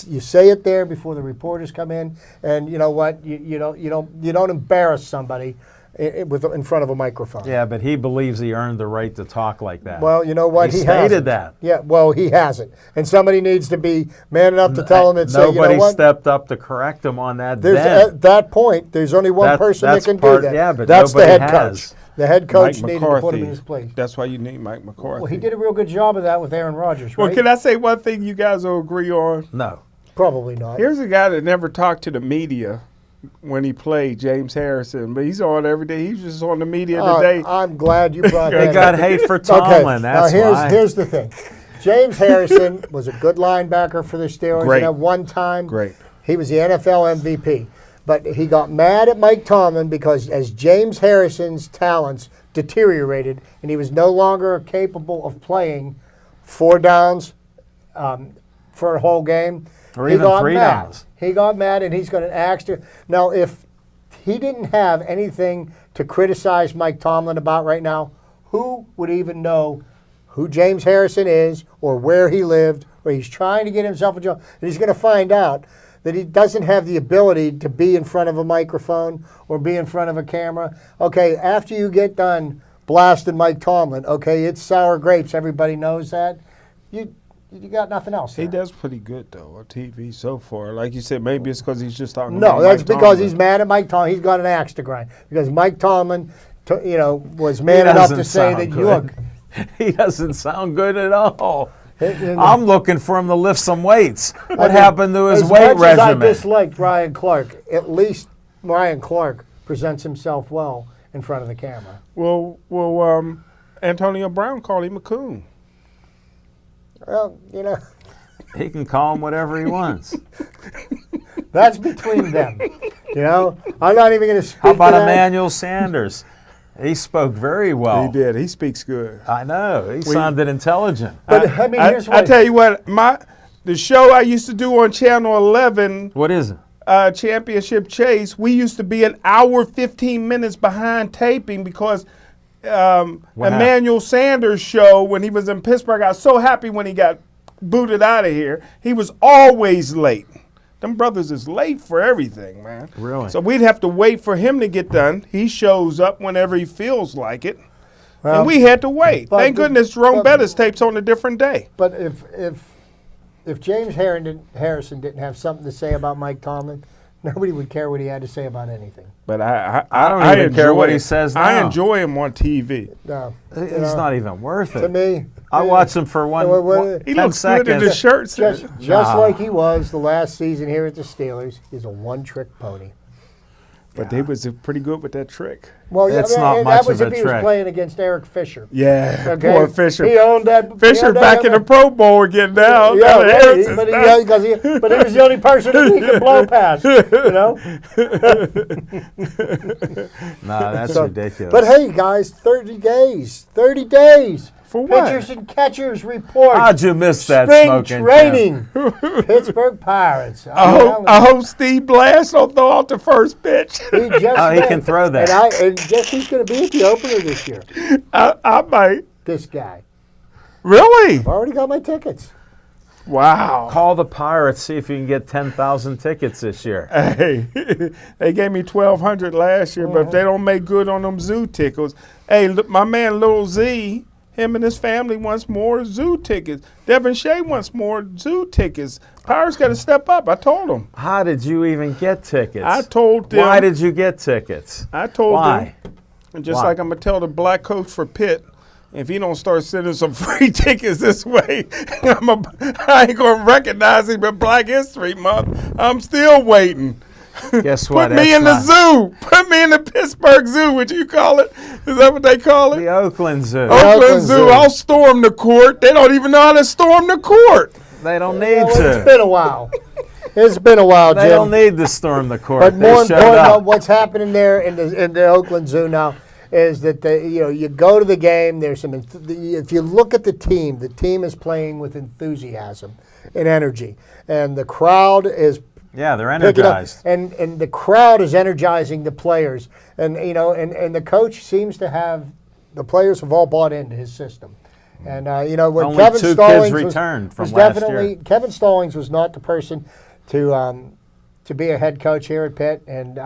[SPEAKER 3] you say it there before the reporters come in. And you know what? You don't embarrass somebody in front of a microphone.
[SPEAKER 1] Yeah, but he believes he earned the right to talk like that.
[SPEAKER 3] Well, you know what?
[SPEAKER 1] He
[SPEAKER 3] hasn't.
[SPEAKER 1] stated that.
[SPEAKER 3] Yeah, well, he hasn't. And somebody needs to be man enough to tell him and say, you
[SPEAKER 1] Nobody
[SPEAKER 3] know what?
[SPEAKER 1] stepped up to correct him on that
[SPEAKER 3] There's,
[SPEAKER 1] then.
[SPEAKER 3] at that point, there's only one person that
[SPEAKER 1] that's
[SPEAKER 3] can
[SPEAKER 1] part-
[SPEAKER 3] do that.
[SPEAKER 1] yeah, but
[SPEAKER 3] that's the
[SPEAKER 1] nobody
[SPEAKER 3] head
[SPEAKER 1] has.
[SPEAKER 3] coach. The head coach
[SPEAKER 2] Mike
[SPEAKER 3] needed to put him
[SPEAKER 2] McCarthy.
[SPEAKER 3] in his place.
[SPEAKER 2] That's why you need Mike McCarthy.
[SPEAKER 3] Well, he did a real good job of that with Aaron Rodgers, right?
[SPEAKER 2] Well, can I say one thing you guys will agree on?
[SPEAKER 1] No.
[SPEAKER 3] Probably not.
[SPEAKER 2] Here's a guy that never talked to the media when he played, James Harrison, but he's on every day. He's just on the media today.
[SPEAKER 3] I'm glad you brought
[SPEAKER 1] They
[SPEAKER 3] that
[SPEAKER 1] got
[SPEAKER 3] up.
[SPEAKER 1] hate for
[SPEAKER 3] Okay,
[SPEAKER 1] Tomlin.
[SPEAKER 3] now
[SPEAKER 1] That's why.
[SPEAKER 3] here's the thing. James Harrison was a good linebacker for the Steelers.
[SPEAKER 2] Great.
[SPEAKER 3] And at one time,
[SPEAKER 2] Great.
[SPEAKER 3] he was the NFL MVP. But he got mad at Mike Tomlin because as James Harrison's talents deteriorated and he was no longer capable of playing 4 downs for a whole game,
[SPEAKER 1] Or
[SPEAKER 3] he
[SPEAKER 1] even
[SPEAKER 3] got
[SPEAKER 1] 3
[SPEAKER 3] mad.
[SPEAKER 1] downs.
[SPEAKER 3] He got mad, and he's going to ask to. Now, if he didn't have anything to criticize Mike Tomlin about right now, who would even know who James Harrison is or where he lived, or he's trying to get himself a job? And he's going to find out that he doesn't have the ability to be in front of a microphone or be in front of a camera. Okay, after you get done blasting Mike Tomlin, okay, it's sour grapes. Everybody knows that. You got nothing else
[SPEAKER 2] He
[SPEAKER 3] there.
[SPEAKER 2] does pretty good, though, on TV so far. Like you said, maybe it's because he's just talking
[SPEAKER 3] No,
[SPEAKER 2] about
[SPEAKER 3] that's
[SPEAKER 2] Mike
[SPEAKER 3] because
[SPEAKER 2] Tomlin.
[SPEAKER 3] he's mad at Mike Tomlin. He's got an axe to grind. Because Mike Tomlin, was man
[SPEAKER 1] He
[SPEAKER 3] enough
[SPEAKER 1] doesn't
[SPEAKER 3] to say
[SPEAKER 1] sound
[SPEAKER 3] that you look.
[SPEAKER 1] good. He doesn't sound good at all.
[SPEAKER 3] And-
[SPEAKER 1] I'm looking for him to lift some weights.
[SPEAKER 3] I
[SPEAKER 1] What
[SPEAKER 3] mean,
[SPEAKER 1] happened to his
[SPEAKER 3] as
[SPEAKER 1] weight
[SPEAKER 3] much as I
[SPEAKER 1] regimen?
[SPEAKER 3] disliked Ryan Clark, at least Ryan Clark presents himself well in front of the camera.
[SPEAKER 2] Well, Antonio Brown called him a coon.
[SPEAKER 3] Well,
[SPEAKER 1] He can call him whatever he wants.
[SPEAKER 3] that's between them. I'm not even going to speak
[SPEAKER 1] How about
[SPEAKER 3] to that.
[SPEAKER 1] Emmanuel Sanders? He spoke very well.
[SPEAKER 2] He did. He speaks good.
[SPEAKER 1] I know. He sounded intelligent.
[SPEAKER 3] But I mean, here's
[SPEAKER 2] I
[SPEAKER 3] what.
[SPEAKER 2] tell you what, the show I used to do on Channel 11,
[SPEAKER 1] What is it?
[SPEAKER 2] Championship Chase, we used to be an hour, 15 minutes behind taping because Emmanuel Sanders' show when he was in Pittsburgh, I was so happy when he got booted out of here. He was always late. Them brothers is late for everything, man.
[SPEAKER 1] Really?
[SPEAKER 2] So we'd have to wait for him to get done. He shows up whenever he feels like it.
[SPEAKER 3] Well,
[SPEAKER 2] and we had to wait.
[SPEAKER 3] but
[SPEAKER 2] Thank
[SPEAKER 3] the-
[SPEAKER 2] goodness Jerome
[SPEAKER 3] but-
[SPEAKER 2] Bettis tapes on a different day.
[SPEAKER 3] But if James Harrison didn't have something to say about Mike Tomlin, nobody would care what he had to say about anything.
[SPEAKER 2] But I
[SPEAKER 1] don't
[SPEAKER 2] I
[SPEAKER 1] even care
[SPEAKER 2] enjoy
[SPEAKER 1] what he
[SPEAKER 2] it.
[SPEAKER 1] says
[SPEAKER 2] I
[SPEAKER 1] now.
[SPEAKER 2] enjoy him on TV.
[SPEAKER 3] No,
[SPEAKER 1] It's not even worth
[SPEAKER 3] to
[SPEAKER 1] it.
[SPEAKER 3] me.
[SPEAKER 1] I watch him for one,
[SPEAKER 3] He
[SPEAKER 1] 10
[SPEAKER 2] looks good in
[SPEAKER 1] seconds.
[SPEAKER 2] his shirt.
[SPEAKER 3] Just
[SPEAKER 1] Nah.
[SPEAKER 3] like he was the last season here at the Steelers. He's a one-trick pony.
[SPEAKER 2] But they was pretty good with that trick.
[SPEAKER 3] Well,
[SPEAKER 1] It's
[SPEAKER 3] yeah,
[SPEAKER 1] not
[SPEAKER 3] and
[SPEAKER 1] much
[SPEAKER 3] that was
[SPEAKER 1] of
[SPEAKER 3] if
[SPEAKER 1] a
[SPEAKER 3] he was
[SPEAKER 1] trick.
[SPEAKER 3] playing against Eric Fisher.
[SPEAKER 2] Yeah,
[SPEAKER 3] Okay?
[SPEAKER 2] poor Fisher.
[SPEAKER 3] He owned that.
[SPEAKER 2] Fisher back in the Pro Bowl again now.
[SPEAKER 3] Yeah,
[SPEAKER 2] Got a
[SPEAKER 3] right.
[SPEAKER 2] heritage
[SPEAKER 3] But
[SPEAKER 2] now.
[SPEAKER 3] but he was the only person that he could blow past. You know.
[SPEAKER 1] Nah, that's
[SPEAKER 3] So-
[SPEAKER 1] ridiculous.
[SPEAKER 3] But hey, guys, 30 days. 30 days.
[SPEAKER 2] For what?
[SPEAKER 3] Pitchers and catchers report.
[SPEAKER 1] How'd you miss that
[SPEAKER 3] Spring
[SPEAKER 1] smoking Jim?
[SPEAKER 3] training. Pittsburgh Pirates.
[SPEAKER 2] I hope Steve Blass don't throw out the first pitch.
[SPEAKER 3] He just
[SPEAKER 1] Oh, he
[SPEAKER 3] met.
[SPEAKER 1] can throw that.
[SPEAKER 3] And guess who's going to be at the opener this year?
[SPEAKER 2] I might.
[SPEAKER 3] This guy.
[SPEAKER 2] Really?
[SPEAKER 3] I've already got my tickets.
[SPEAKER 2] Wow.
[SPEAKER 1] Call the Pirates, see if you can get 10,000 tickets this year.
[SPEAKER 2] Hey, they gave me 1,200 last year, but if they don't make good on them zoo tickets, hey, look, my man Lil Z, him and his family wants more zoo tickets. Devin Shea wants more zoo tickets. Pirates got to step up. I told them.
[SPEAKER 1] How did you even get tickets?
[SPEAKER 2] I told them.
[SPEAKER 1] Why did you get tickets?
[SPEAKER 2] I told
[SPEAKER 1] Why?
[SPEAKER 2] them. And just
[SPEAKER 1] Why?
[SPEAKER 2] like I'm going to tell the black coach for Pitt, if he don't start sending some free tickets this way, I ain't going to recognize him at Black History Month. I'm still waiting.
[SPEAKER 1] Guess what?
[SPEAKER 2] Put me
[SPEAKER 1] That's
[SPEAKER 2] in the
[SPEAKER 1] not-
[SPEAKER 2] zoo. Put me in the Pittsburgh Zoo. What you call it? Is that what they call it?
[SPEAKER 1] The Oakland Zoo.
[SPEAKER 2] Oakland
[SPEAKER 3] Oakland
[SPEAKER 2] Zoo.
[SPEAKER 3] Zoo.
[SPEAKER 2] I'll storm the court. They don't even know how to storm the court.
[SPEAKER 1] They don't need
[SPEAKER 3] Well, it's
[SPEAKER 1] to.
[SPEAKER 3] been a while. It's been a while,
[SPEAKER 1] They
[SPEAKER 3] Jim.
[SPEAKER 1] don't need to storm the court.
[SPEAKER 3] But
[SPEAKER 1] They
[SPEAKER 3] more
[SPEAKER 1] showed
[SPEAKER 3] important,
[SPEAKER 1] up.
[SPEAKER 3] what's happening there in the Oakland Zoo now is that you go to the game. There's some. If you look at the team is playing with enthusiasm and energy, and the crowd is
[SPEAKER 1] Yeah, they're
[SPEAKER 3] picking up,
[SPEAKER 1] energized.
[SPEAKER 3] and the crowd is energizing the players, and and the coach seems to have the players have all bought into his system. And when
[SPEAKER 1] Only
[SPEAKER 3] Kevin
[SPEAKER 1] 2 kids
[SPEAKER 3] Stallings
[SPEAKER 1] returned from
[SPEAKER 3] was
[SPEAKER 1] last
[SPEAKER 3] definitely
[SPEAKER 1] year.
[SPEAKER 3] Kevin Stallings was not the person to be a head coach here at Pitt, and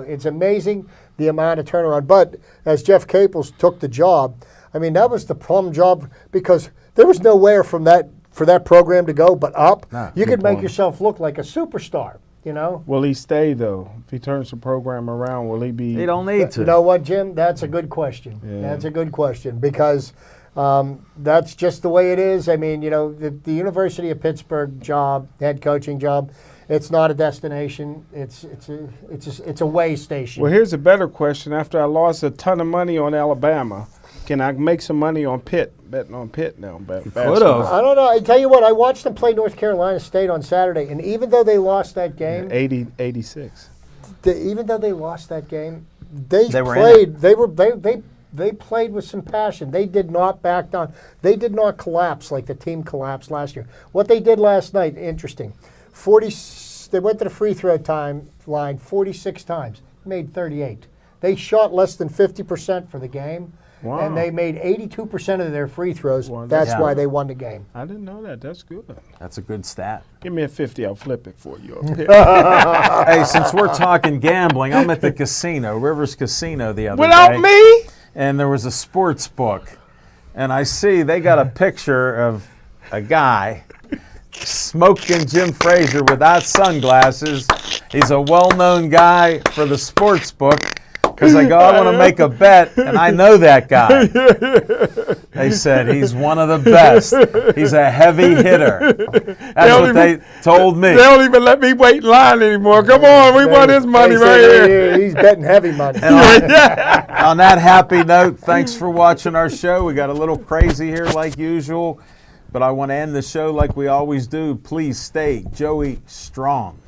[SPEAKER 3] it's amazing the amount of turnaround. But as Jeff Capels took the job, I mean that was the plum job because there was nowhere for that program to go but up.
[SPEAKER 1] No,
[SPEAKER 3] You
[SPEAKER 1] good
[SPEAKER 3] could make
[SPEAKER 1] point.
[SPEAKER 3] yourself look like a superstar.
[SPEAKER 2] Will he stay, though? If he turns the program around, will he be?
[SPEAKER 1] They don't need to.
[SPEAKER 3] You know what, Jim? That's a good question.
[SPEAKER 2] Yeah.
[SPEAKER 3] That's a good question because that's just the way it is. I mean, the University of Pittsburgh job, head coaching job, it's not a destination. It's a way station.
[SPEAKER 2] Well, here's a better question. After I lost a ton of money on Alabama, can I make some money on Pitt? Betting on Pitt now.
[SPEAKER 1] could've.
[SPEAKER 3] I don't know. I tell you what, I watched them play North Carolina State on Saturday, and even though they lost that game,
[SPEAKER 2] 86.
[SPEAKER 3] even though they lost that game, they
[SPEAKER 1] They were in
[SPEAKER 3] played. They played with some passion. They did not back down. They did not collapse like the team collapsed last year. What they did last night, interesting. They went to the free throw time line 46 times, made 38. They shot less than 50% for the game,
[SPEAKER 2] Wow.
[SPEAKER 3] and they made 82% of their free throws.
[SPEAKER 2] Wow,
[SPEAKER 3] That's
[SPEAKER 1] Yeah.
[SPEAKER 3] why they won the game.
[SPEAKER 2] I didn't know that. That's good.
[SPEAKER 1] That's a good stat.
[SPEAKER 2] Give me a 50. I'll flip it for you. Up here.
[SPEAKER 1] Hey, since we're talking gambling, I'm at the casino, Rivers Casino, the other day.
[SPEAKER 2] Without me?
[SPEAKER 1] And there was a sports book. And I see they got a picture of a guy smoking Jim Frazier without sunglasses. He's a well-known guy for the sports book. Because I go, I want to make a bet, and I know that guy. They said he's one of the best. He's a heavy hitter. That's what they told me.
[SPEAKER 2] They don't even let me wait in line anymore. Come on, we want his money
[SPEAKER 3] They
[SPEAKER 2] right
[SPEAKER 3] said,
[SPEAKER 2] here.
[SPEAKER 3] He's betting heavy money.
[SPEAKER 1] And on that happy note, thanks for watching our show. We got a little crazy here like usual, but I want to end the show like we always do. Please stay Joey strong.